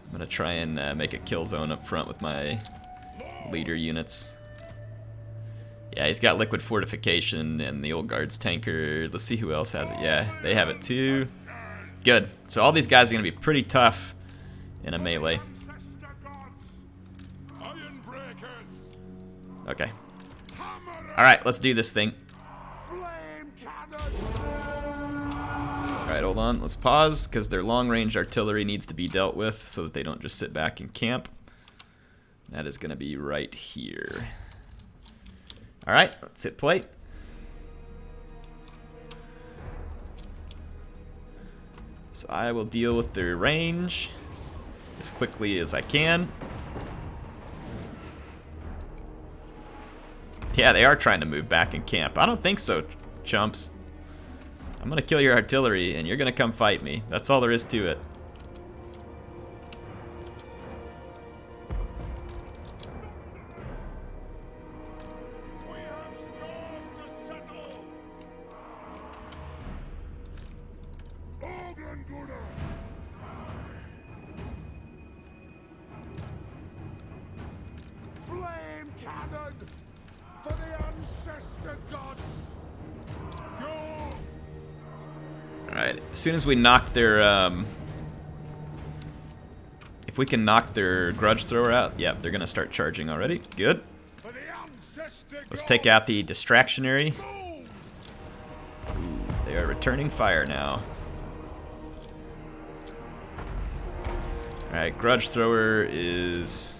Speaker 1: I'm gonna try and make a kill zone up front with my leader units. Yeah, he's got liquid fortification and the old guard's tanker. Let's see who else has it. Yeah, they have it too. Good. So all these guys are gonna be pretty tough in a melee. Okay. Alright, let's do this thing. Alright, hold on. Let's pause, because their long-range artillery needs to be dealt with so that they don't just sit back and camp. That is going to be right here. Alright, let's hit play. So I will deal with their range as quickly as I can. Yeah, they are trying to move back and camp. I don't think so, chumps. I'm gonna kill your artillery and you're gonna come fight me. That's all there is to it.
Speaker 2: Flame cannon for the ancestor gods. Go!
Speaker 1: Alright, as soon as we knock their, if we can knock their grudge thrower out, yep, they're gonna start charging already. Good.
Speaker 2: For the ancestor
Speaker 1: Let's take out the
Speaker 2: gods.
Speaker 1: distractionary.
Speaker 2: Move!
Speaker 1: Ooh, they are returning fire now. Alright, grudge thrower is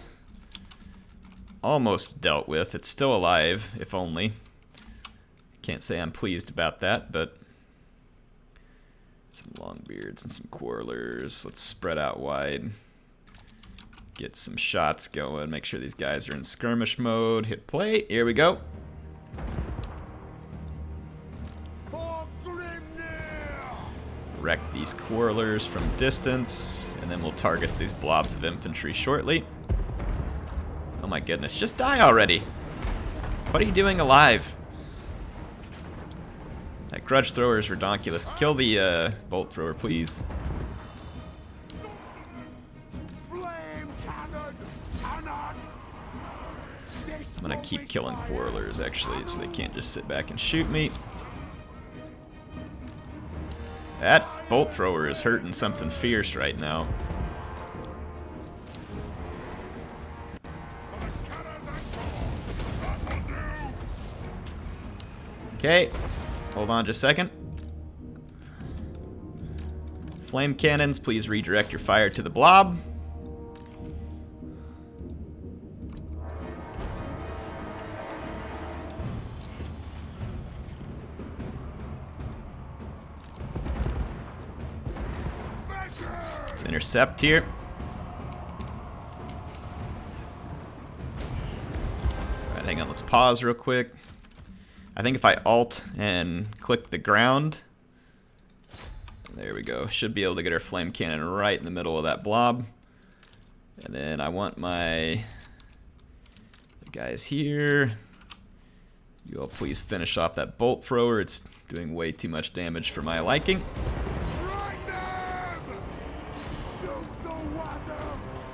Speaker 1: almost dealt with. It's still alive, if only. Can't say I'm pleased about that, but some longbeards and some quarrelers. Let's spread out wide. Get some shots going. Make sure these guys are in skirmish mode. Hit play. Here we go.
Speaker 2: For Grimnir!
Speaker 1: Wreck these quarrelers from distance, and then we'll target these blobs of infantry shortly. Oh my goodness, just die already. What are you doing alive? That grudge thrower is redonkulous. Kill the bolt thrower, please.
Speaker 2: Flame cannon cannot.
Speaker 1: I'm gonna keep killing quarrelers actually, so they can't just sit back and shoot me. That bolt thrower is hurting something fierce right now. Okay, hold on just a second. Flame cannons, please redirect your fire to the blob. Let's intercept here. Alright, hang on, let's pause real quick. I think if I alt and click the ground, there we go. Should be able to get our flame cannon right in the middle of that blob. And then I want the guys here. You all please finish off that bolt thrower. It's doing way too much damage for my liking.
Speaker 2: Strike them! Shoot the waddocks!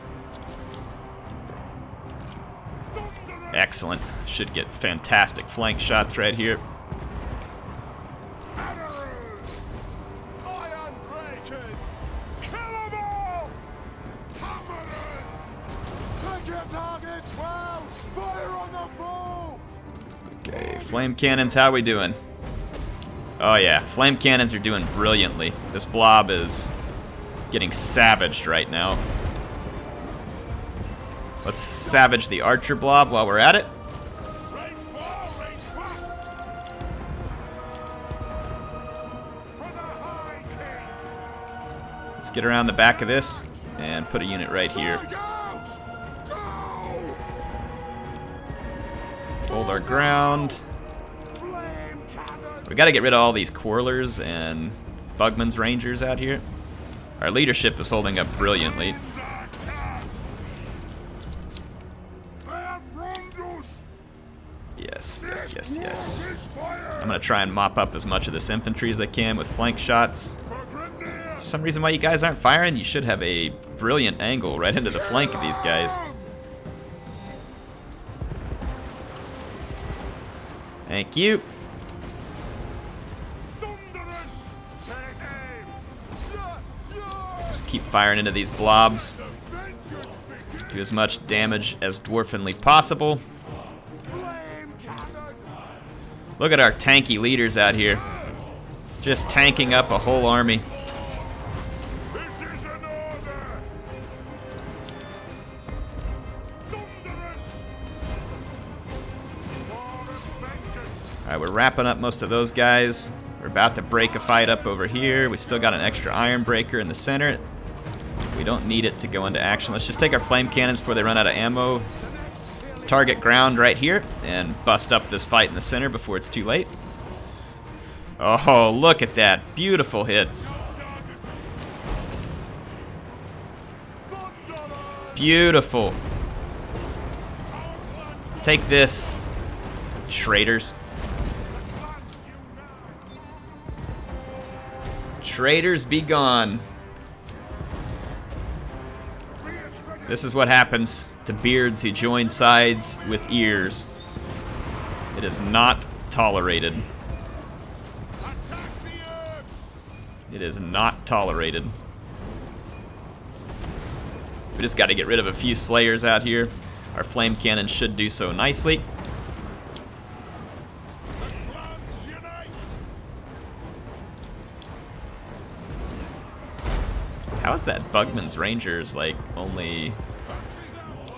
Speaker 2: Thunderous
Speaker 1: Excellent. Should get fantastic flank shots right here.
Speaker 2: arrows! Iron breakers! Kill 'em all! Hammerers! Pick your targets well! Fire on the bow!
Speaker 1: Okay, flame cannons, how we doing? Oh yeah, flame cannons are doing brilliantly. This blob is getting savaged right now. Let's savage the archer blob while we're at it.
Speaker 2: Range far, range fast! For the High King!
Speaker 1: Let's get around the back of this and put a unit right here.
Speaker 2: Strike out! Go!
Speaker 1: Hold our ground.
Speaker 2: Flame cannon!
Speaker 1: We gotta get rid of all these quarrelers and Bugman's rangers out here. Our leadership is holding up brilliantly. Yes, yes, yes, yes. I'm gonna try and mop up as much of this infantry as I can with flank shots. For some reason why you guys aren't firing, you should have a brilliant angle right into the flank of these guys. Thank you. Just keep firing into these blobs. Do as much damage as dwarfenly possible. Look at our tanky leaders out here. Just tanking up a whole army. Alright, we're wrapping up most of those guys. We're about to break a fight up over here. We still got an extra iron breaker in the center. We don't need it to go into action. Let's just take our flame cannons before they run out of ammo. Target ground right here and bust up this fight in the center before it's too late. Oh, look at that. Beautiful hits. Beautiful. Take this, traitors. Traitors be gone. This is what happens to beards who join sides with ears. It is not tolerated. It is not tolerated. We just got to get rid of a few slayers out here. Our flame cannon should do so nicely. How is that Bugman's Rangers like only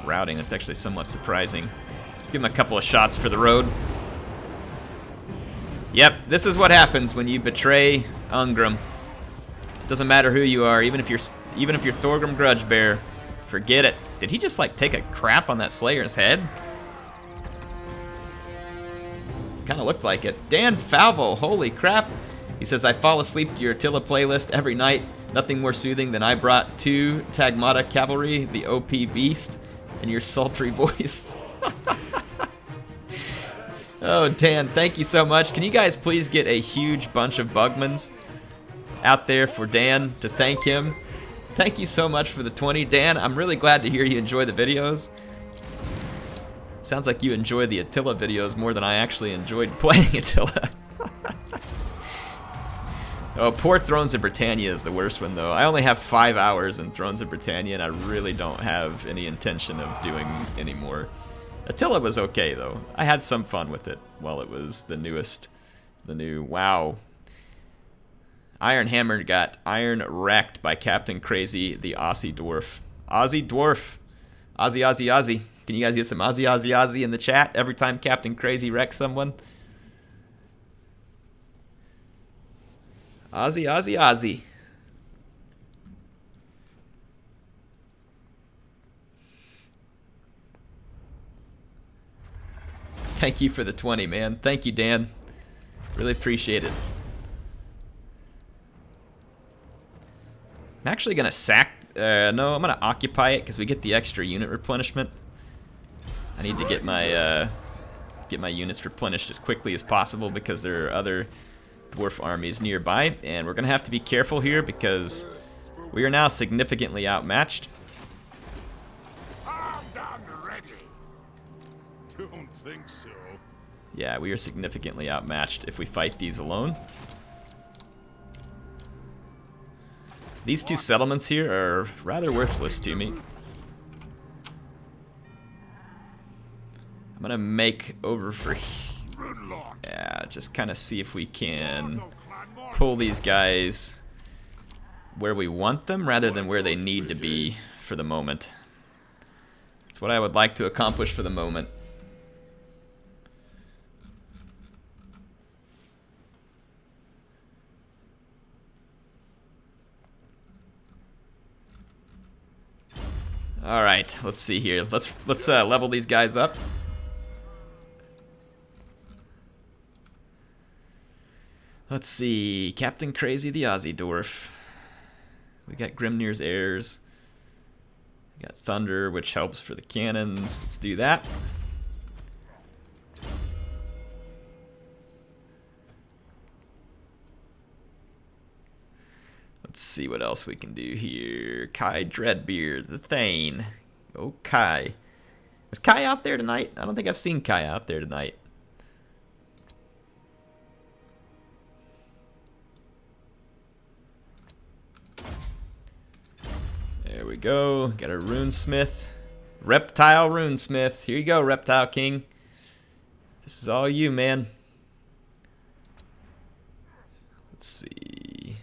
Speaker 1: routing? That's actually somewhat surprising. Let's give him a couple of shots for the road. Yep, this is what happens when you betray Ungrim. Doesn't matter who you are, even if you're Thorgrim Grudgebear, forget it. Did he just like take a crap on that Slayer's head? Kind of looked like it. Dan Falvo, holy crap. He says, I fall asleep to your Attila playlist every night. Nothing more soothing than I brought 2 Tagmata Cavalry, the OP Beast, and your sultry voice. Oh, Dan, thank you so much. Can you guys please get a huge bunch of Bugmans out there for Dan to thank him? Thank you so much for the 20. Dan, I'm really glad to hear you enjoy the videos. Sounds like you enjoy the Attila videos more than I actually enjoyed playing Attila. Oh, poor Thrones of Britannia is the worst one, though. I only have 5 hours in Thrones of Britannia, and I really don't have any intention of doing any more. Attila was okay, though. I had some fun with it while it was the new, wow. Iron Hammer got iron wrecked by Captain Crazy, the Aussie Dwarf. Aussie Dwarf. Aussie, Aussie, Aussie. Can you guys get some Aussie, Aussie, Aussie in the chat every time Captain Crazy wrecks someone? Aussie, Aussie, Aussie. Thank you for the 20, man. Thank you, Dan. Really appreciate it. I'm actually gonna sack. No, I'm gonna occupy it because we get the extra unit replenishment. I need to get my units replenished as quickly as possible because there are other dwarf armies nearby, and we're gonna have to be careful here because we are now significantly outmatched.
Speaker 2: Don't think so.
Speaker 1: Yeah, we are significantly outmatched if we fight these alone. These 2 settlements here are rather worthless to me. I'm gonna make over for, yeah, just kind of see if we can pull these guys where we want them rather than where they need to be for the moment. That's what I would like to accomplish for the moment. All right, let's see here. Let's level these guys up. Let's see, Captain Crazy the Aussie Dwarf. We got Grimnir's Heirs. We got Thunder, which helps for the cannons. Let's do that. see what else we can do here. Kai Dreadbeard, the Thane. Oh, Kai. Is Kai out there tonight? I don't think I've seen Kai out there tonight. There we go. Got a Runesmith. Reptile Runesmith. Here you go, Reptile King. This is all you, man. Let's see.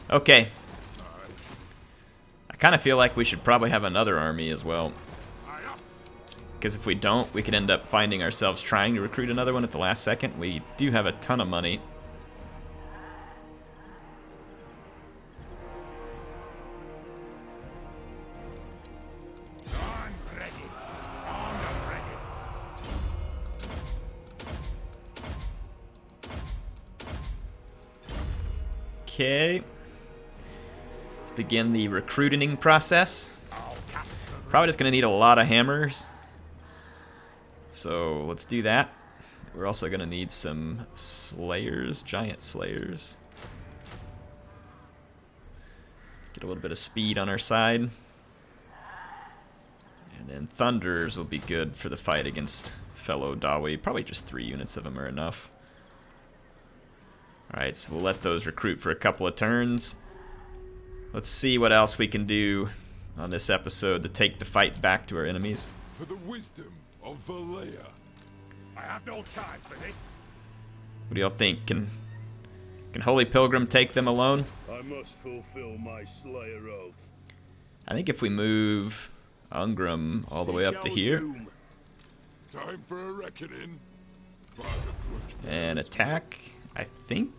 Speaker 1: Okay. I kind of feel like we should probably have another army as well. Because if we don't, we could end up finding ourselves trying to recruit another one at the last second. We do have a ton of money. Okay. Let's begin the recruiting process. Probably just going to need a lot of hammers. So let's do that. We're also going to need some slayers, giant slayers. Get a little bit of speed on our side. And then thunders will be good for the fight against fellow Dawi. Probably just 3 units of them are enough. Alright, so we'll let those recruit for a couple of turns. Let's see what else we can do on this episode to take the fight back to our enemies.
Speaker 2: For the wisdom of Valea. I have no time for this.
Speaker 1: What do y'all think? Can Holy Pilgrim take them alone?
Speaker 3: I must fulfill my Slayer oath.
Speaker 1: I think if we move Ungrim all the way up to here
Speaker 2: Time for a reckoning.
Speaker 1: and attack, I think.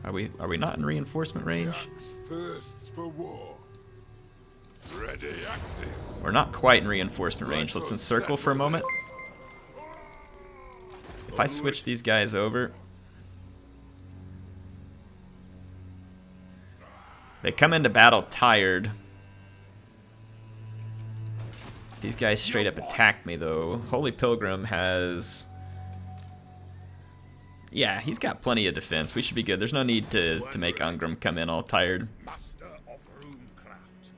Speaker 1: Are we not in reinforcement range?
Speaker 2: Axe thirsts for war. Ready axes.
Speaker 1: We're not quite in reinforcement range. Let's encircle for a moment. If I switch these guys over, they come into battle tired. If these guys straight up attack me though, Holy Pilgrim has... Yeah, he's got plenty of defense. We should be good. There's no need to make Ungrim come in all tired.
Speaker 3: Master of runecraft.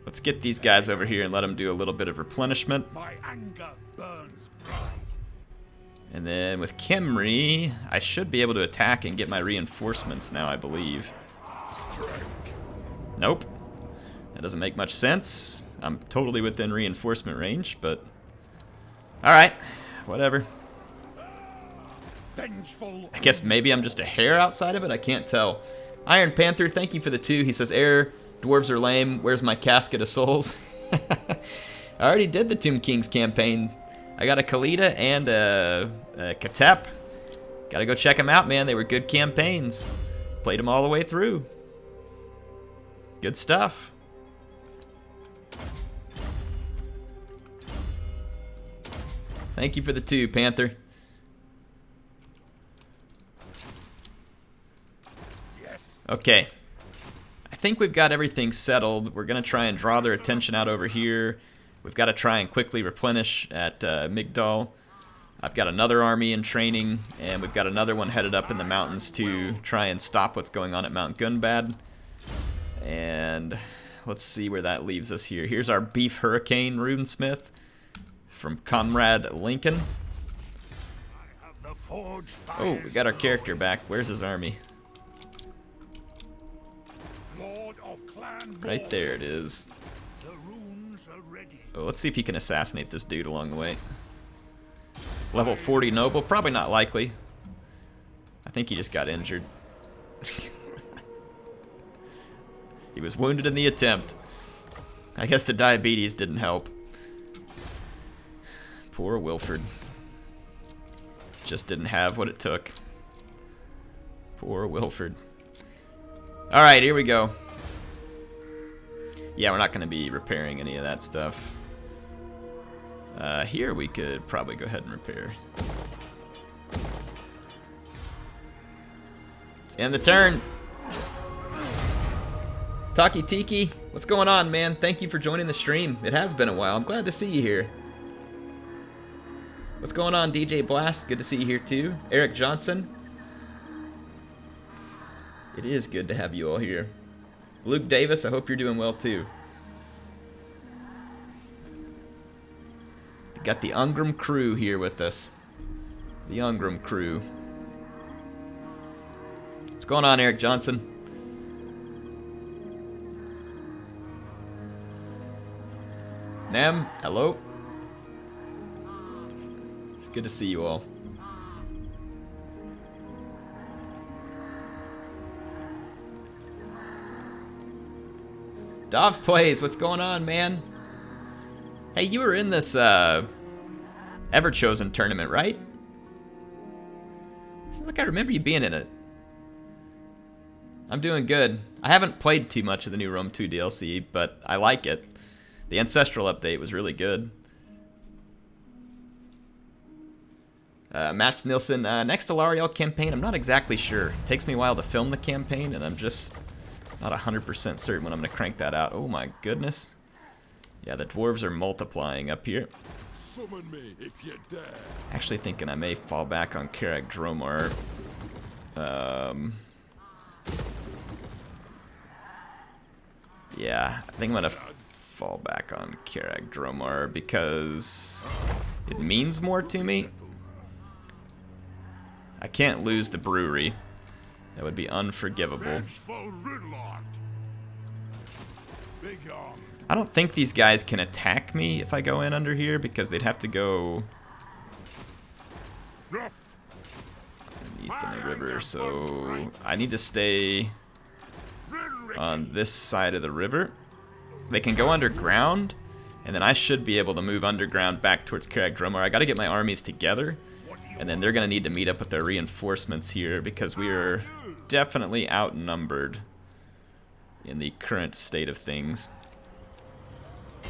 Speaker 1: Let's get these guys over here and let them do a little bit of replenishment.
Speaker 3: My anger burns bright.
Speaker 1: And then with Khemri, I should be able to attack and get my reinforcements now, I believe. Nope. That doesn't make much sense. I'm totally within reinforcement range, but... Alright, whatever.
Speaker 3: Vengeful.
Speaker 1: I guess maybe I'm just a hair outside of it, I can't tell. Iron Panther, thank you for the 2. He says, dwarves are lame, where's my casket of souls? I already did the Tomb Kings campaign. I got a Khalida and a Katep. Gotta go check them out, man. They were good campaigns. Played them all the way through. Good stuff. Thank you for the 2, Panther.
Speaker 3: Yes.
Speaker 1: Okay. I think we've got everything settled. We're going to try and draw their attention out over here. We've got to try and quickly replenish at Migdal. I've got another army in training, and we've got another one headed up in the mountains to try and stop what's going on at Mount Gunbad. And let's see where that leaves us here. Here's our Beef Hurricane Runesmith from Conrad Lincoln.
Speaker 3: I have the forged
Speaker 1: Oh, we got our character back. Where's his army?
Speaker 3: Lord of Clan
Speaker 1: Right there it is.
Speaker 3: The runes are ready.
Speaker 1: Oh, let's see if he can assassinate this dude along the way. Level 40 noble, probably not likely. I think he just got injured. He was wounded in the attempt. I guess the diabetes didn't help. Poor Wilford. Just didn't have what it took. Poor Wilford. Alright, here we go. Yeah, we're not going to be repairing any of that stuff. Here we could probably go ahead and repair. Let's end the turn. Taki Tiki, what's going on, man? Thank you for joining the stream. It has been a while. I'm glad to see you here. What's going on, DJ Blast? Good to see you here too. Eric Johnson. It is good to have you all here. Luke Davis, I hope you're doing well too. Got the Ungrim crew here with us. The Ungrim crew. What's going on, Eric Johnson? Nem, hello. It's good to see you all. Dov Plays, what's going on, man? Hey, you were in this Ever-Chosen tournament, right? Seems like I remember you being in it. I'm doing good. I haven't played too much of the new Rome 2 DLC, but I like it. The Ancestral update was really good. Max Nielsen, next to Lariel campaign, I'm not exactly sure. It takes me a while to film the campaign, and I'm just not 100% certain when I'm going to crank that out. Oh my goodness. Yeah, the dwarves are multiplying up here.
Speaker 2: Summon me if you dare.
Speaker 1: Actually thinking I may fall back on Karak Dromar. Yeah, I think I'm going to fall back on Karak Dromar because it means more to me. I can't lose the brewery. That would be unforgivable.
Speaker 2: Vengeful Rune Lord. Big on.
Speaker 1: I don't think these guys can attack me if I go in under here because they'd have to go
Speaker 2: Ruff.
Speaker 1: underneath in the river. So I need to stay on this side of the river. They can go underground, and then I should be able to move underground back towards Karak Dromar. I got to get my armies together, and then they're going to need to meet up with their reinforcements here because we are definitely outnumbered in the current state of things.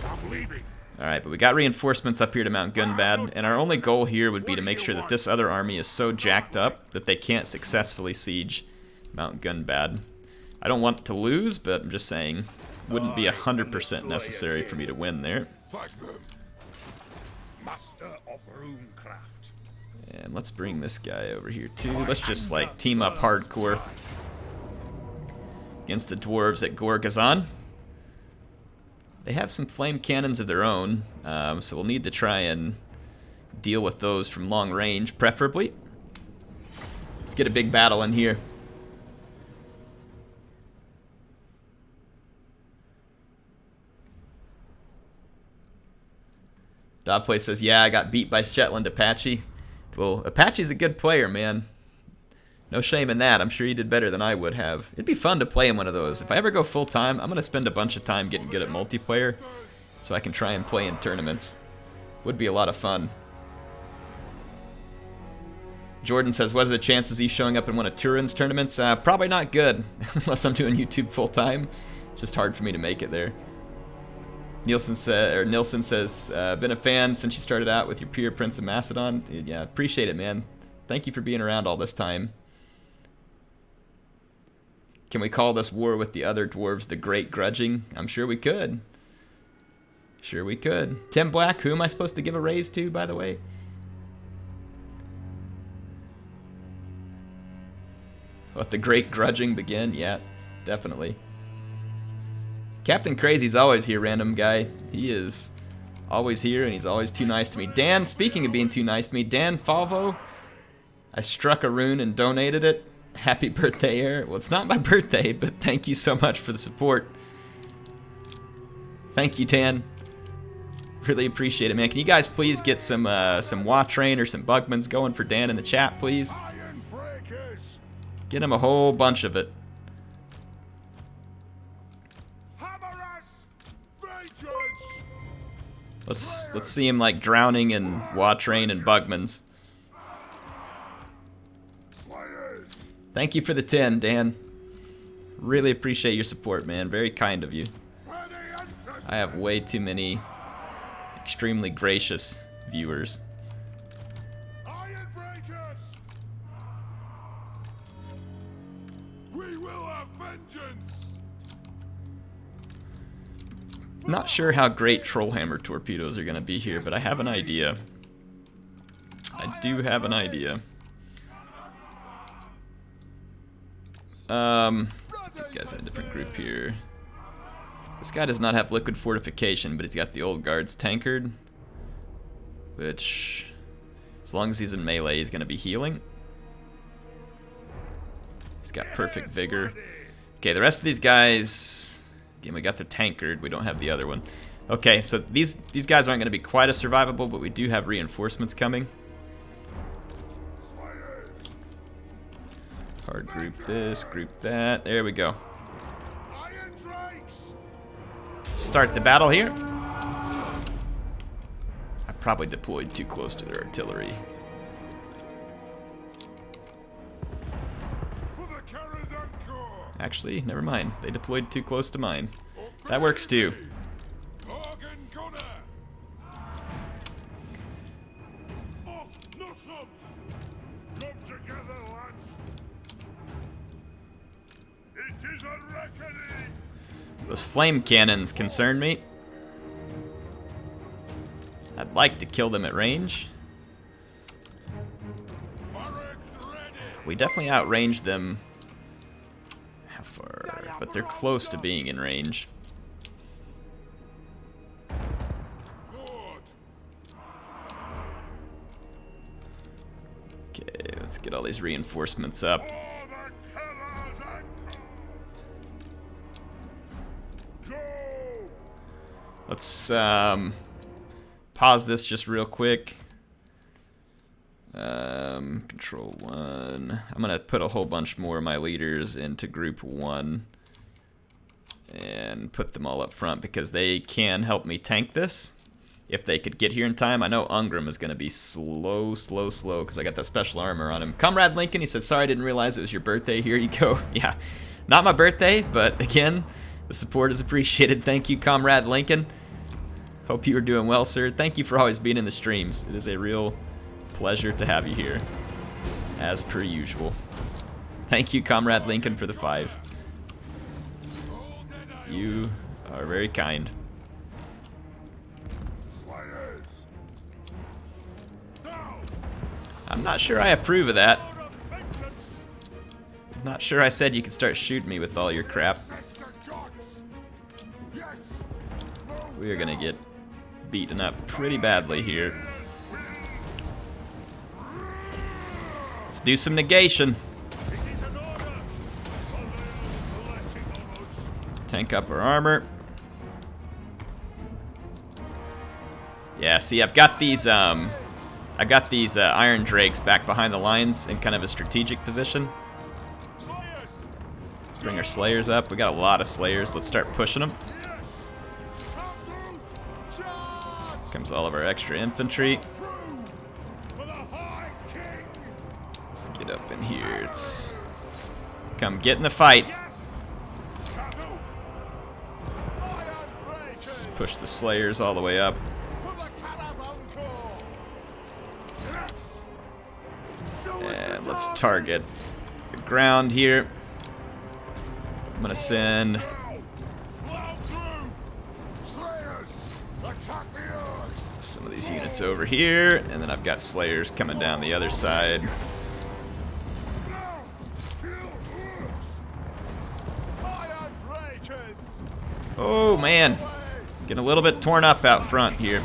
Speaker 2: I'm leaving.
Speaker 1: Alright, but we got reinforcements up here to Mount Gunbad, and our only goal here would be to make sure that this other army is so jacked up that they can't successfully siege Mount Gunbad. I don't want to lose, but I'm just saying, wouldn't be 100% necessary for me to win there.
Speaker 2: Fight them.
Speaker 3: Master of runecraft.
Speaker 1: And let's bring this guy over here too. Let's just like team up hardcore against the dwarves at Gorgazon. They have some flame cannons of their own, so we'll need to try and deal with those from long range, preferably. Let's get a big battle in here. Dogplay says, yeah, I got beat by Shetland Apache. Well, Apache's a good player, man. No shame in that. I'm sure he did better than I would have. It'd be fun to play in one of those. If I ever go full-time, I'm going to spend a bunch of time getting good at multiplayer so I can try and play in tournaments. Would be a lot of fun. Jordan says, what are the chances of you showing up in one of Turin's tournaments? Probably not good, unless I'm doing YouTube full-time. It's just hard for me to make it there. Nilsson says, been a fan since you started out with your peer Prince of Macedon. Yeah, appreciate it, man. Thank you for being around all this time. Can we call this war with the other dwarves the Great Grudging? I'm sure we could. Sure we could. Tim Black, who am I supposed to give a raise to, by the way? Let the Great Grudging begin? Yeah, definitely. Captain Crazy's always here, random guy. He is always here, and he's always too nice to me. Dan, speaking of being too nice to me, Dan Falvo, I struck a rune and donated it. Happy birthday, Eric. Well, it's not my birthday, but thank you so much for the support. Thank you, Tan. Really appreciate it, man. Can you guys please get some Watrain or some Bugmans going for Dan in the chat, please? Get him a whole bunch of it. Let's see him like drowning in Watrain and Bugmans. Thank you for the 10, Dan. Really appreciate your support, man. Very kind of you. I have way too many extremely gracious viewers.
Speaker 2: We will have vengeance.
Speaker 1: Not sure how great Trollhammer torpedoes are going to be here, but I have an idea. I do have an idea. Let's put these guys in a different group here. This guy does not have liquid fortification, but he's got the old guards tankard, which, as long as he's in melee, he's going to be healing. He's got perfect vigor. Okay, the rest of these guys, again, we got the tankard, we don't have the other one. Okay, so these guys aren't going to be quite as survivable, but we do have reinforcements coming. Hard group this, group that. There we go. Start the battle here. I probably deployed too close to their artillery. Actually, never mind. They deployed too close to mine. That works too. Those flame cannons concern me. I'd like to kill them at range. We definitely outranged them. How far? But they're close to being in range. Okay, let's get all these reinforcements up. Let's pause this just real quick. Control 1. I'm gonna put a whole bunch more of my leaders into group 1 and put them all up front because they can help me tank this if they could get here in time. I know Ungrim is gonna be slow because I got that special armor on him. Comrade Lincoln, he said, sorry I didn't realize it was your birthday. Here you go. Yeah, not my birthday, but again, the support is appreciated. Thank you, Comrade Lincoln. Hope you are doing well, sir. Thank you for always being in the streams. It is a real pleasure to have you here, as per usual. Thank you, Comrade Lincoln, for the 5. You are very kind. I'm not sure I approve of that. I'm not sure I said you could start shooting me with all your crap. We are gonna get beaten up pretty badly here. Let's do some negation. Tank up our armor. Yeah, see, I've got these Iron Drakes back behind the lines in kind of a strategic position. Let's bring our Slayers up. We got a lot of Slayers. Let's start pushing them. Comes all of our extra infantry. Let's get up in here. Let's come get in the fight. Let's push the Slayers all the way up. And let's target the ground here. I'm gonna send some of these units over here, and then I've got Slayers coming down the other side. Oh man, getting a little bit torn up out front here.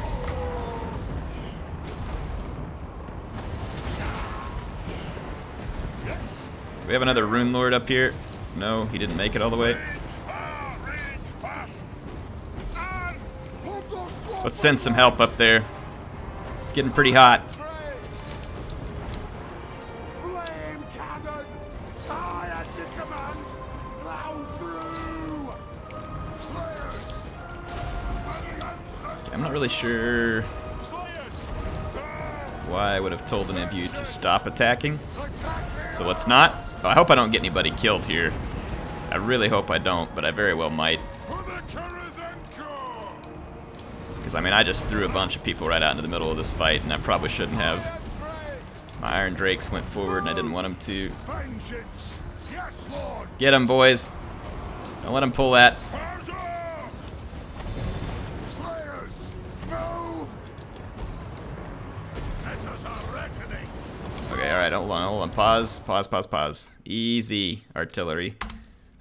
Speaker 1: Do we have another Rune Lord up here? No, he didn't make it all the way. Let's send some help up there. It's getting pretty hot. I'm not really sure why I would have told any of you to stop attacking. So let's not. Oh, I hope I don't get anybody killed here. I really hope I don't, but I very well might. Because, I mean, I just threw a bunch of people right out into the middle of this fight, and I probably shouldn't have. My Iron Drakes went forward, and I didn't want them to. Get them, boys. Don't let them pull that. Alright, hold on. Pause. Easy, artillery.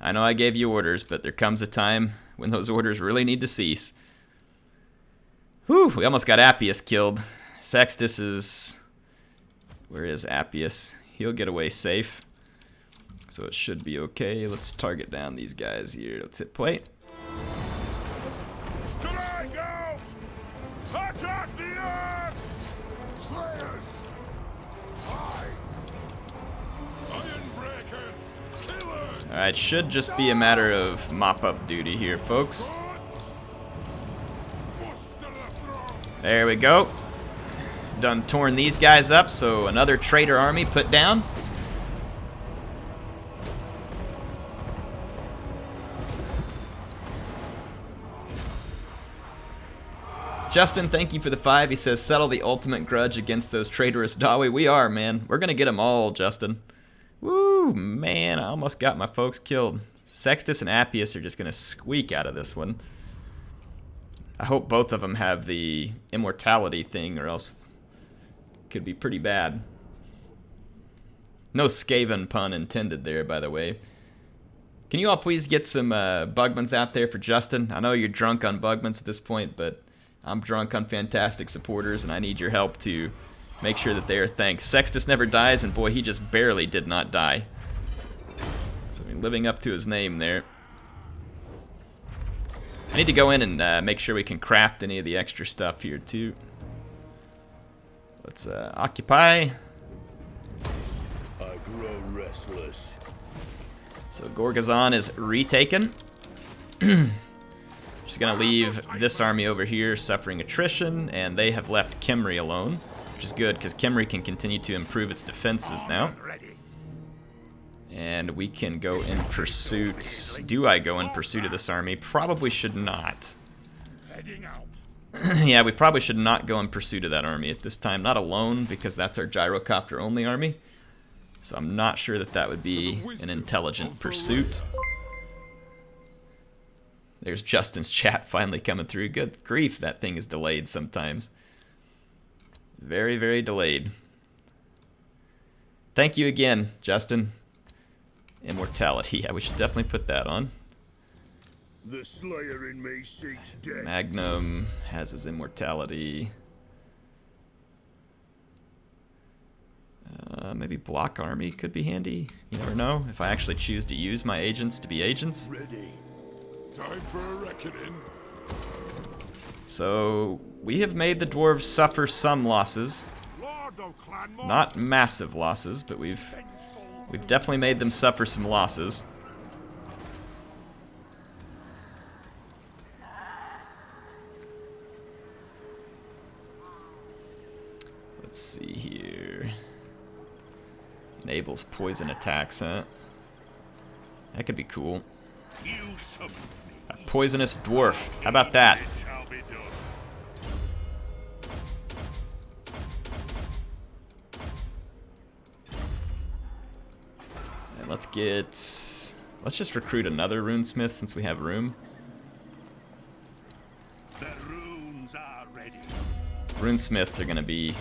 Speaker 1: I know I gave you orders, but there comes a time when those orders really need to cease. Whew, we almost got Appius killed. Sextus is... Where is Appius? He'll get away safe. So it should be okay. Let's target down these guys here. Let's hit plate.
Speaker 2: Can I go? Attack the axe! Slayers! Aye! Iron breakers! Killers!
Speaker 1: Alright, should just be a matter of mop-up duty here, folks. There we go. Done torn these guys up, so another traitor army put down. Justin, thank you for the 5. He says, settle the ultimate grudge against those traitorous Dawi. We are, man. We're going to get them all, Justin. Woo, man, I almost got my folks killed. Sextus and Appius are just going to squeak out of this one. I hope both of them have the immortality thing, or else it could be pretty bad. No Skaven pun intended there, by the way. Can you all please get some Bugmans out there for Justin? I know you're drunk on Bugmans at this point, but I'm drunk on fantastic supporters, and I need your help to make sure that they are thanked. Sextus never dies, and boy, he just barely did not die. So, I mean, living up to his name there. I need to go in and make sure we can craft any of the extra stuff here, too. Let's occupy.
Speaker 3: I grow restless.
Speaker 1: So Gorgazon is retaken. Just gonna leave this army over here suffering attrition, and they have left Khemri alone, which is good because Khemri can continue to improve its defenses now. And we can go in pursuit. Do I go in pursuit of this army? Probably should not. Yeah, we probably should not go in pursuit of that army at this time. Not alone, because that's our gyrocopter only army. So I'm not sure that that would be an intelligent pursuit. There's Justin's chat finally coming through. Good grief, that thing is delayed sometimes. Very, very delayed. Thank you again, Justin. Immortality. Yeah, we should definitely put that on.
Speaker 3: The slayer in me seeks death.
Speaker 1: Magnum has his immortality. Maybe block army could be handy. You never know if I actually choose to use my agents to be agents.
Speaker 3: Ready.
Speaker 2: Time for a reckoning.
Speaker 1: So we have made the dwarves suffer some losses. Not massive losses, but we've definitely made them suffer some losses. Let's see here. Enables poison attacks, huh? That could be cool. A poisonous dwarf. How about that? And let's just recruit another runesmith since we have room.
Speaker 3: The runes are ready.
Speaker 1: Runesmiths are gonna be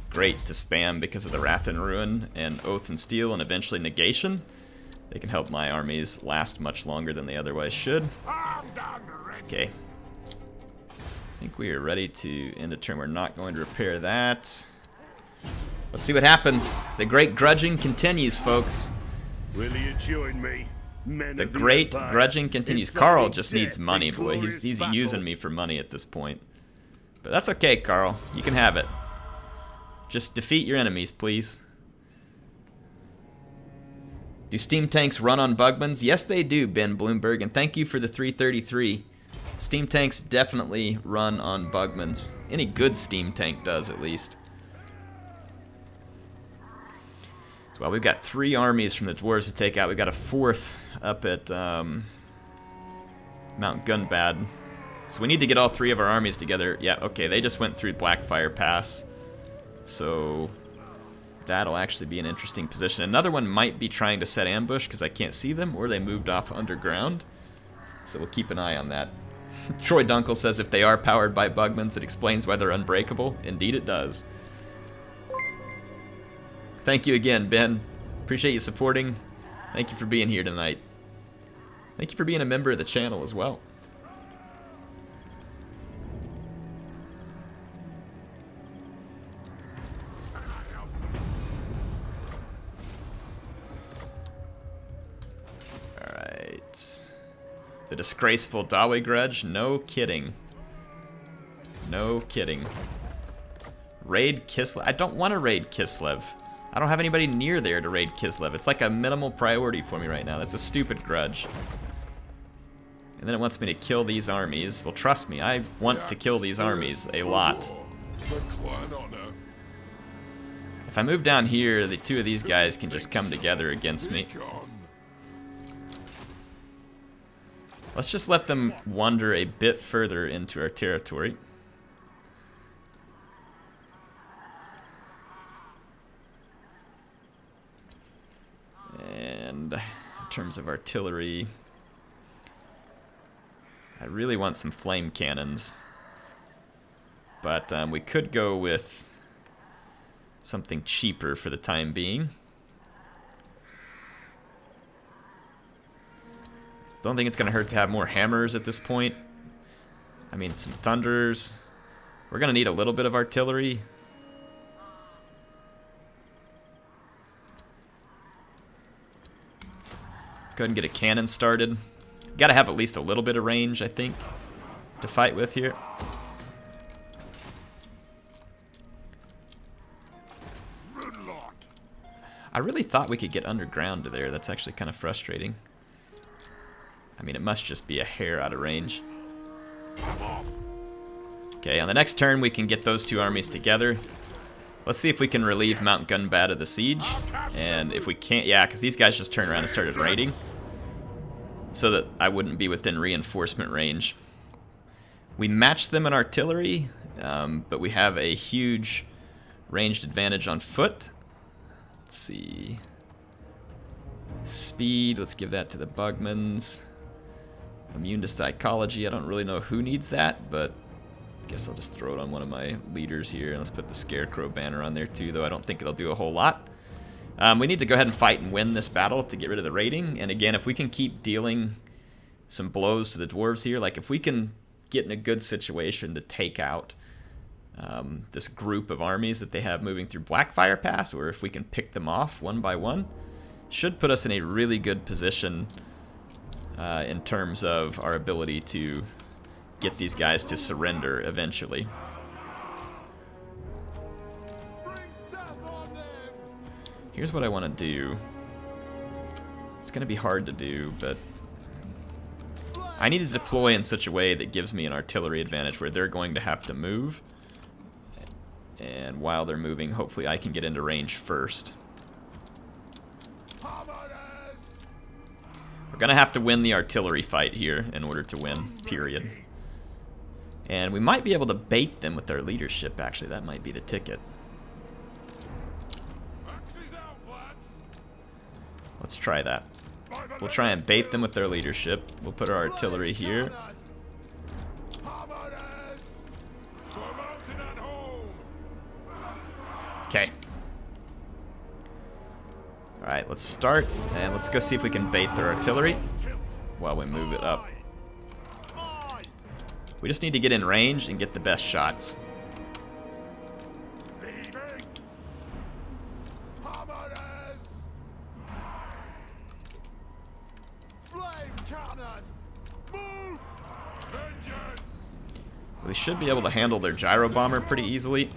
Speaker 1: great to spam because of the Wrath and Ruin and Oath and Steel and eventually Negation. They can help my armies last much longer than they otherwise should. Okay. I think we are ready to end a turn. We're not going to repair that. Let's see what happens. The great grudging continues, folks.
Speaker 3: Will you join me? Men
Speaker 1: The
Speaker 3: of
Speaker 1: great
Speaker 3: Empire?
Speaker 1: grudging continues.
Speaker 3: If that
Speaker 1: Carl
Speaker 3: be
Speaker 1: just
Speaker 3: death
Speaker 1: needs money,
Speaker 3: in
Speaker 1: boy.
Speaker 3: glorious
Speaker 1: He's
Speaker 3: battle.
Speaker 1: using me for money at this point. But that's okay, Carl. You can have it. Just defeat your enemies, please. Do steam tanks run on Bugmans? Yes, they do, Ben Bloomberg, and thank you for the 333. Steam tanks definitely run on Bugmans. Any good steam tank does, at least. So, well, we've got 3 armies from the dwarves to take out. We've got a 4th up at Mount Gunbad. So we need to get all 3 of our armies together. Yeah, okay, they just went through Blackfire Pass. So that'll actually be an interesting position. Another one might be trying to set ambush because I can't see them, or they moved off underground. So we'll keep an eye on that. Troy Dunkel says if they are powered by Bugmans, it explains why they're unbreakable. Indeed it does. Thank you again, Ben. Appreciate you supporting. Thank you for being here tonight. Thank you for being a member of the channel as well. Alright. The disgraceful Dawe Grudge? No kidding. No kidding. Raid Kislev. I don't want to raid Kislev. I don't have anybody near there to raid Kislev. It's like a minimal priority for me right now. That's a stupid grudge. And then it wants me to kill these armies. Well, trust me, I want to kill these armies a lot. If I move down here, the two of these guys can just come together against me. Let's just let them wander a bit further into our territory. And in terms of artillery, I really want some flame cannons. But we could go with something cheaper for the time being. Don't think it's going to hurt to have more hammers at this point. I mean, some thunders. We're going to need a little bit of artillery. Go ahead and get a cannon started. Got to have at least a little bit of range, I think, to fight with here.
Speaker 2: Rune Lord.
Speaker 1: I really thought we could get underground to there. That's actually kind of frustrating. I mean, it must just be a hair out of range. Okay, on the next turn we can get those two armies together. Let's see if we can relieve Mount Gunbad of the siege. And if we can't, yeah, because these guys just turned around and started raiding. So that I wouldn't be within reinforcement range. We matched them in artillery, but we have a huge ranged advantage on foot. Let's see. Speed, let's give that to the Bugmans. Immune to psychology, I don't really know who needs that, but I guess I'll just throw it on one of my leaders here. And let's put the Scarecrow banner on there too, though I don't think it'll do a whole lot. We need to go ahead and fight and win this battle to get rid of the raiding. And again, if we can keep dealing some blows to the dwarves here, like if we can get in a good situation to take out this group of armies that they have moving through Blackfire Pass, or if we can pick them off one by one, should put us in a really good position in terms of our ability to get these guys to surrender eventually. Here's what I want to do. It's going to be hard to do, but I need to deploy in such a way that gives me an artillery advantage where they're going to have to move. And while they're moving, hopefully I can get into range first. We're going to have to win the artillery fight here in order to win, period. And we might be able to bait them with our leadership, actually. That might be the ticket. Let's try that. We'll try and bait them with their leadership. We'll put our artillery here. Okay. Alright, let's start, and let's go see if we can bait their artillery while we move it up. We just need to get in range and get the best shots. We should be able to handle their gyro bomber pretty easily.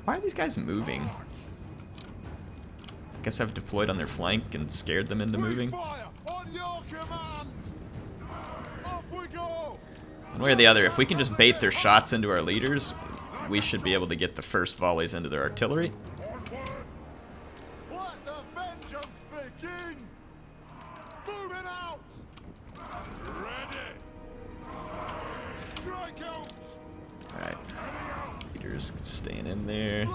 Speaker 1: Why are these guys moving? I guess I've deployed on their flank and scared them into moving. One way or the other, if we can just bait their shots into our leaders, we should be able to get the first volleys into their artillery. Alright. Leaders staying in there.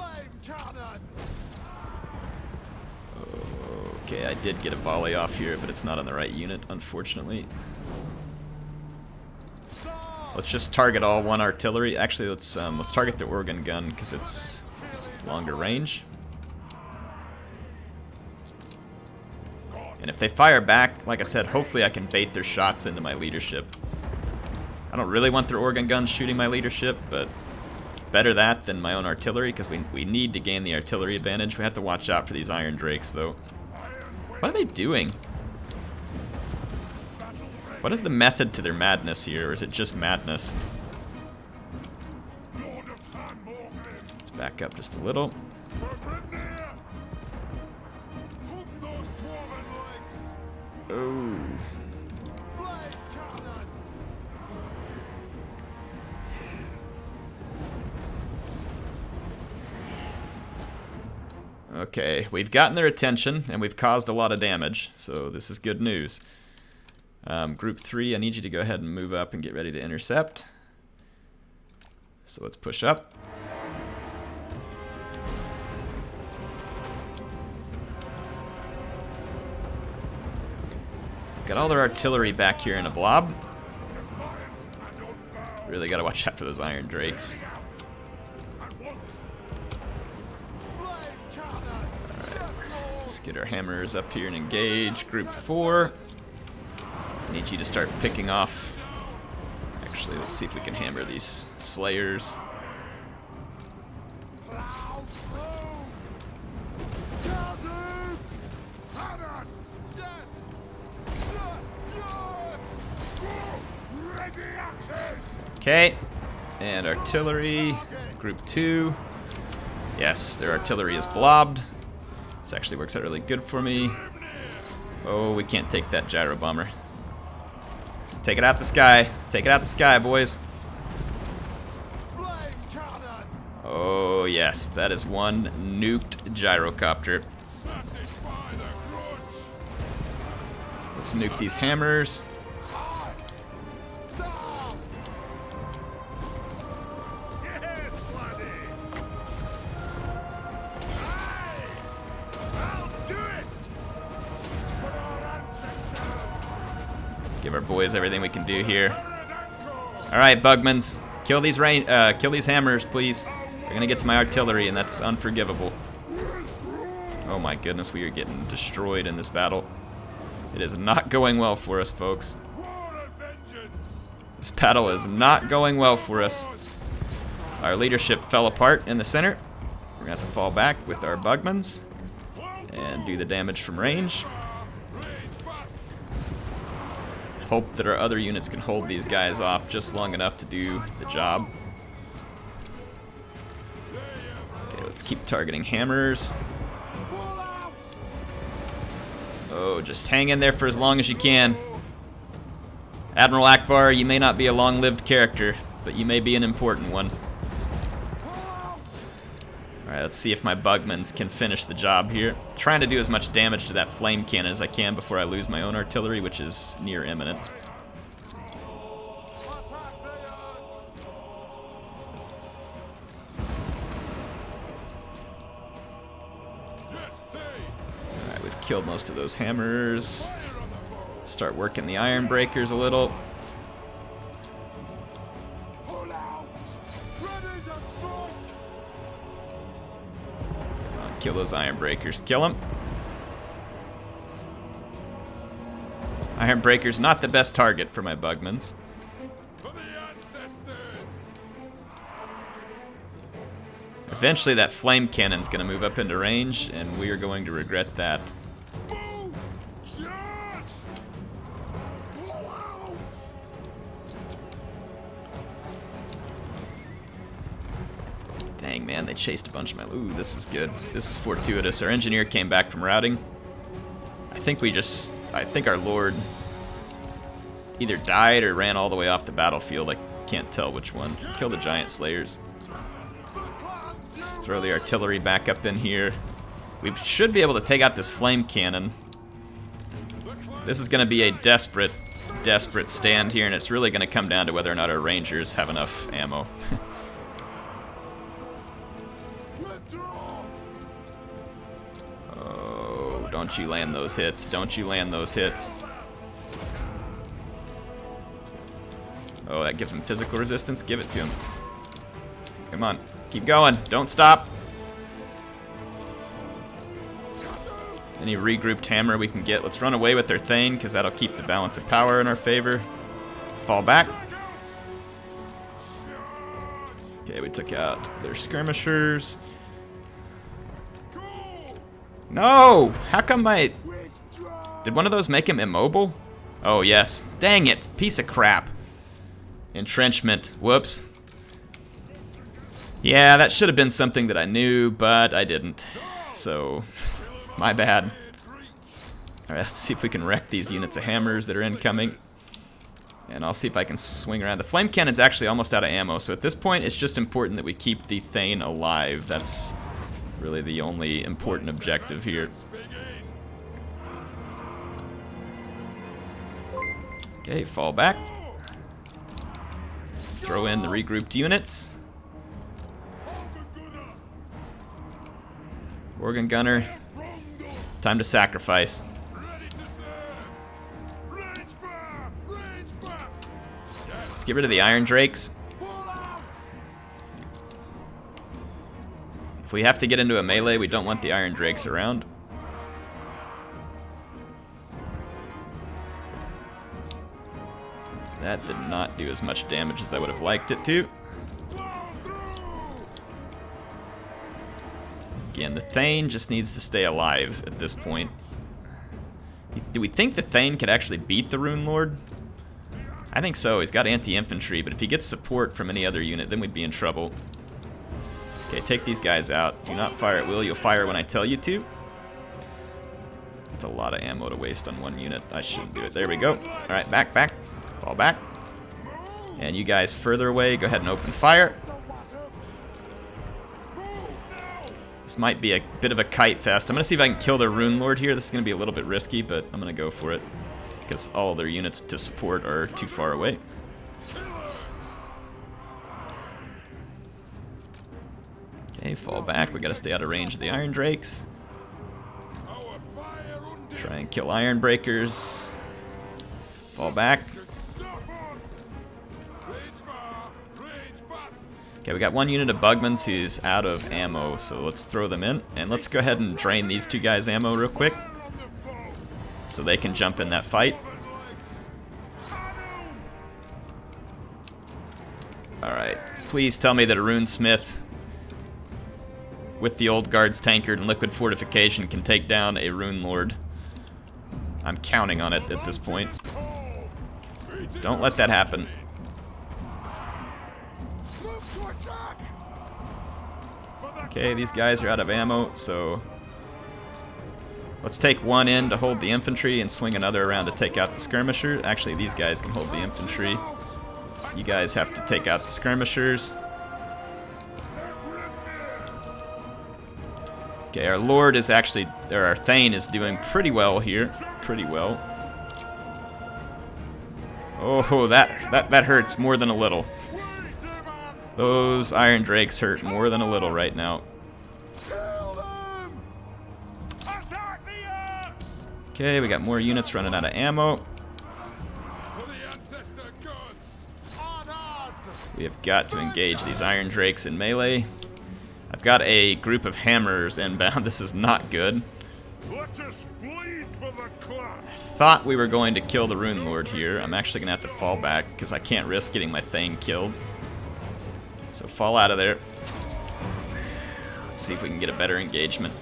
Speaker 1: Okay, I did get a volley off here, but it's not on the right unit, unfortunately. Let's just target all one artillery. Actually, let's target the organ gun because it's longer range. And if they fire back, like I said, hopefully I can bait their shots into my leadership. I don't really want their organ guns shooting my leadership, but better that than my own artillery, because we need to gain the artillery advantage. We have to watch out for these Iron Drakes, though. What are they doing? What is the method to their madness here, or is it just madness? Let's back up just a little. Oh. Okay, we've gotten their attention, and we've caused a lot of damage, so this is good news. Group 3, I need you to go ahead and move up and get ready to intercept. So let's push up. Got all their artillery back here in a blob. Really gotta watch out for those Iron Drakes. Let's get our hammers up here and engage. Group 4. I need you to start picking off. Actually, let's see if we can hammer these slayers. Okay, and artillery, group 2. Yes, their artillery is blobbed. This actually works out really good for me. Oh, we can't take that gyro bomber. Take it out the sky. Take it out the sky, boys. Oh, yes, that is one nuked gyrocopter. Let's nuke these hammers. Give our boys everything we can do here. All right, Bugmans, kill these hammers, please. They're gonna get to my artillery, and that's unforgivable. Oh my goodness, we are getting destroyed in this battle. It is not going well for us, folks. This battle is not going well for us. Our leadership fell apart in the center. We're gonna have to fall back with our Bugmans and do the damage from range. Hope that our other units can hold these guys off just long enough to do the job. Okay, let's keep targeting hammers. Oh, just hang in there for as long as you can. Admiral Akbar, you may not be a long-lived character, but you may be an important one. Alright, let's see if my Bugmans can finish the job here. Trying to do as much damage to that flame cannon as I can before I lose my own artillery, which is near imminent. Alright, we've killed most of those hammers. Start working the iron breakers a little. Kill those iron breakers. Kill them. Iron breakers not the best target for my Bugmans. Eventually that flame cannon's gonna move up into range, and we are going to regret that. Dang, man, they chased a bunch of my... Ooh, this is good. This is fortuitous. Our engineer came back from routing. I think our Lord either died or ran all the way off the battlefield. I can't tell which one. Kill the giant slayers. Just throw the artillery back up in here. We should be able to take out this flame cannon. This is going to be a desperate stand here, and it's really going to come down to whether or not our rangers have enough ammo. Oh, don't you land those hits. Don't you land those hits. Oh, that gives him physical resistance. Give it to him. Come on. Keep going. Don't stop. Any regrouped hammer we can get. Let's run away with their Thane, because that'll keep the balance of power in our favor. Fall back. Okay, we took out their skirmishers. No! How come my... Did one of those make him immobile? Oh, yes. Dang it. Piece of crap. Entrenchment. Whoops. Yeah, that should have been something that I knew, but I didn't. So, my bad. Alright, let's see if we can wreck these units of hammers that are incoming. And I'll see if I can swing around. The flame cannon's actually almost out of ammo, so at this point it's just important that we keep the Thane alive. That's really the only important objective here. Okay, fall back. Throw in the regrouped units. Organ gunner. Time to sacrifice. Let's get rid of the Iron Drakes. If we have to get into a melee, we don't want the Iron Drakes around. That did not do as much damage as I would have liked it to. Again, the Thane just needs to stay alive at this point. Do we think the Thane could actually beat the Rune Lord? I think so. He's got anti-infantry, but if he gets support from any other unit, then we'd be in trouble. Okay, take these guys out. Do not fire at will. You'll fire when I tell you to. That's a lot of ammo to waste on one unit. I shouldn't do it. There we go. Alright, back, back. Fall back. And you guys further away, go ahead and open fire. This might be a bit of a kite fest. I'm going to see if I can kill their Rune Lord here. This is going to be a little bit risky, but I'm going to go for it. Because all their units to support are too far away. Okay, fall back. We got to stay out of range of the Iron Drakes. Try and kill Iron Breakers. Fall back. Okay, we got one unit of Bugmans who's out of ammo, so let's throw them in. And let's go ahead and drain these two guys' ammo real quick, so they can jump in that fight. Alright, please tell me that a Rune Smith with the Old Guard's tankard and liquid fortification can take down a Rune Lord. I'm counting on it at this point. Don't let that happen. Okay, these guys are out of ammo, so let's take one in to hold the infantry and swing another around to take out the skirmisher. Actually, these guys can hold the infantry. You guys have to take out the skirmishers. Okay, our Lord is actually, or our Thane is doing pretty well here. Pretty well. Oh, that hurts more than a little. Those Iron Drakes hurt more than a little right now. Okay, we got more units running out of ammo. We have got to engage these Iron Drakes in melee. I've got a group of hammers inbound. This is not good. Thought we were going to kill the Rune Lord here. I'm actually going to have to fall back because I can't risk getting my Thane killed. So fall out of there. Let's see if we can get a better engagement.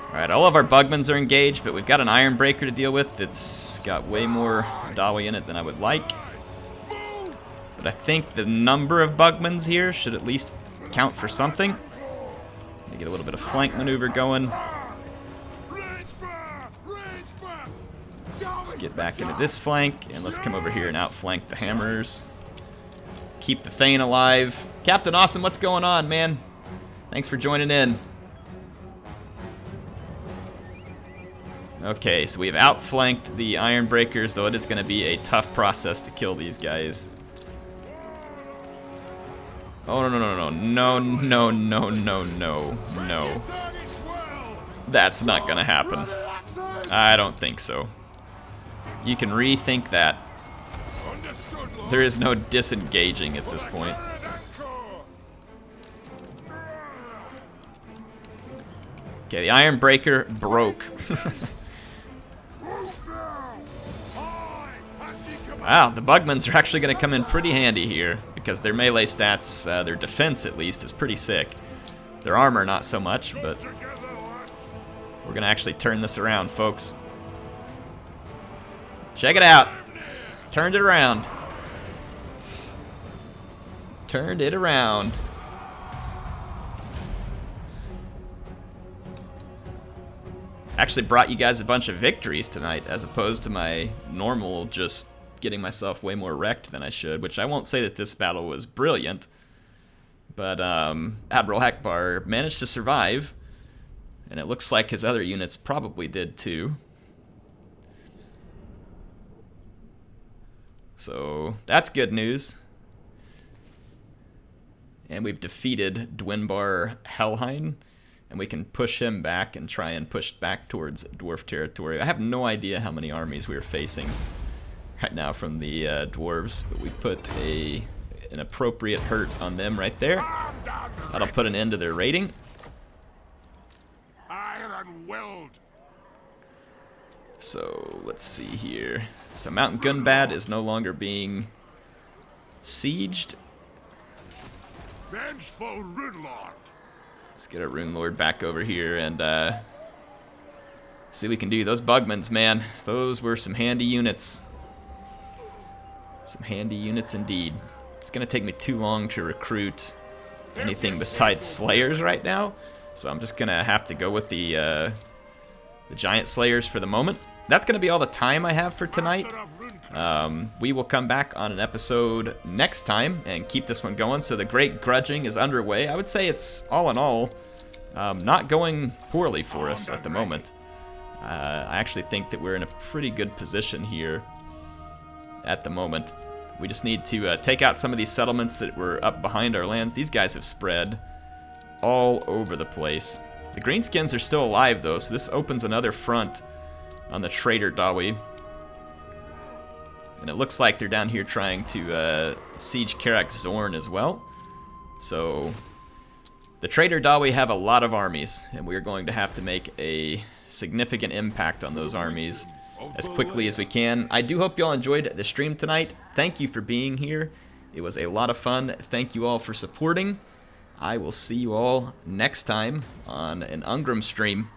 Speaker 1: Alright, all of our Bugmans are engaged, but we've got an Iron Breaker to deal with. It's got way more Dawi in it than I would like. But I think the number of Bugmans here should at least count for something. Let me get a little bit of flank maneuver going. Let's get back into this flank, and let's come over here and outflank the hammers. Keep the Thane alive. Captain Awesome, what's going on, man? Thanks for joining in. Okay, so we've outflanked the Iron Breakers, though it is going to be a tough process to kill these guys. Oh, no, no, no, no, no, no, no, no, no. That's not going to happen. I don't think so. You can rethink that. There is no disengaging at this point. Okay, the Iron Breaker broke. Wow, the Bugmans are actually going to come in pretty handy here, because their melee stats, their defense at least, is pretty sick. Their armor not so much, but we're going to actually turn this around, folks. Check it out. Turned it around. Turned it around. Actually brought you guys a bunch of victories tonight, as opposed to my normal just getting myself way more wrecked than I should, which I won't say that this battle was brilliant, but Admiral Akbar managed to survive, and it looks like his other units probably did too. So that's good news. And we've defeated Dwinbar Helheim, and we can push him back and try and push back towards dwarf territory. I have no idea how many armies we're facing right now from the dwarves, but we put an appropriate hurt on them right there. That'll put an end to their raiding.
Speaker 2: Iron weld.
Speaker 1: So let's see here. So Mountain Gunbad is no longer being sieged.
Speaker 2: Vengeful Rune Lord.
Speaker 1: Let's get our Rune Lord back over here and see what we can do. Those Bugmans, man, those were some handy units. Some handy units indeed. It's gonna take me too long to recruit anything besides Slayers right now, so I'm just gonna have to go with the Giant Slayers for the moment. That's gonna be all the time I have for tonight. We will come back on an episode next time and keep this one going. So the Great Grudging is underway. I would say it's, all in all, not going poorly for us at the moment. I actually think that we're in a pretty good position here at the moment. We just need to take out some of these settlements that were up behind our lands. These guys have spread all over the place. The Greenskins are still alive, though, so this opens another front on the Trader Dawi. And it looks like they're down here trying to siege Karak Zorn as well. So the Trader Dawi have a lot of armies, and we're going to have to make a significant impact on those armies as quickly as we can. I do hope you all enjoyed the stream tonight. Thank you for being here. It was a lot of fun. Thank you all for supporting. I will see you all next time on an Ungrim stream.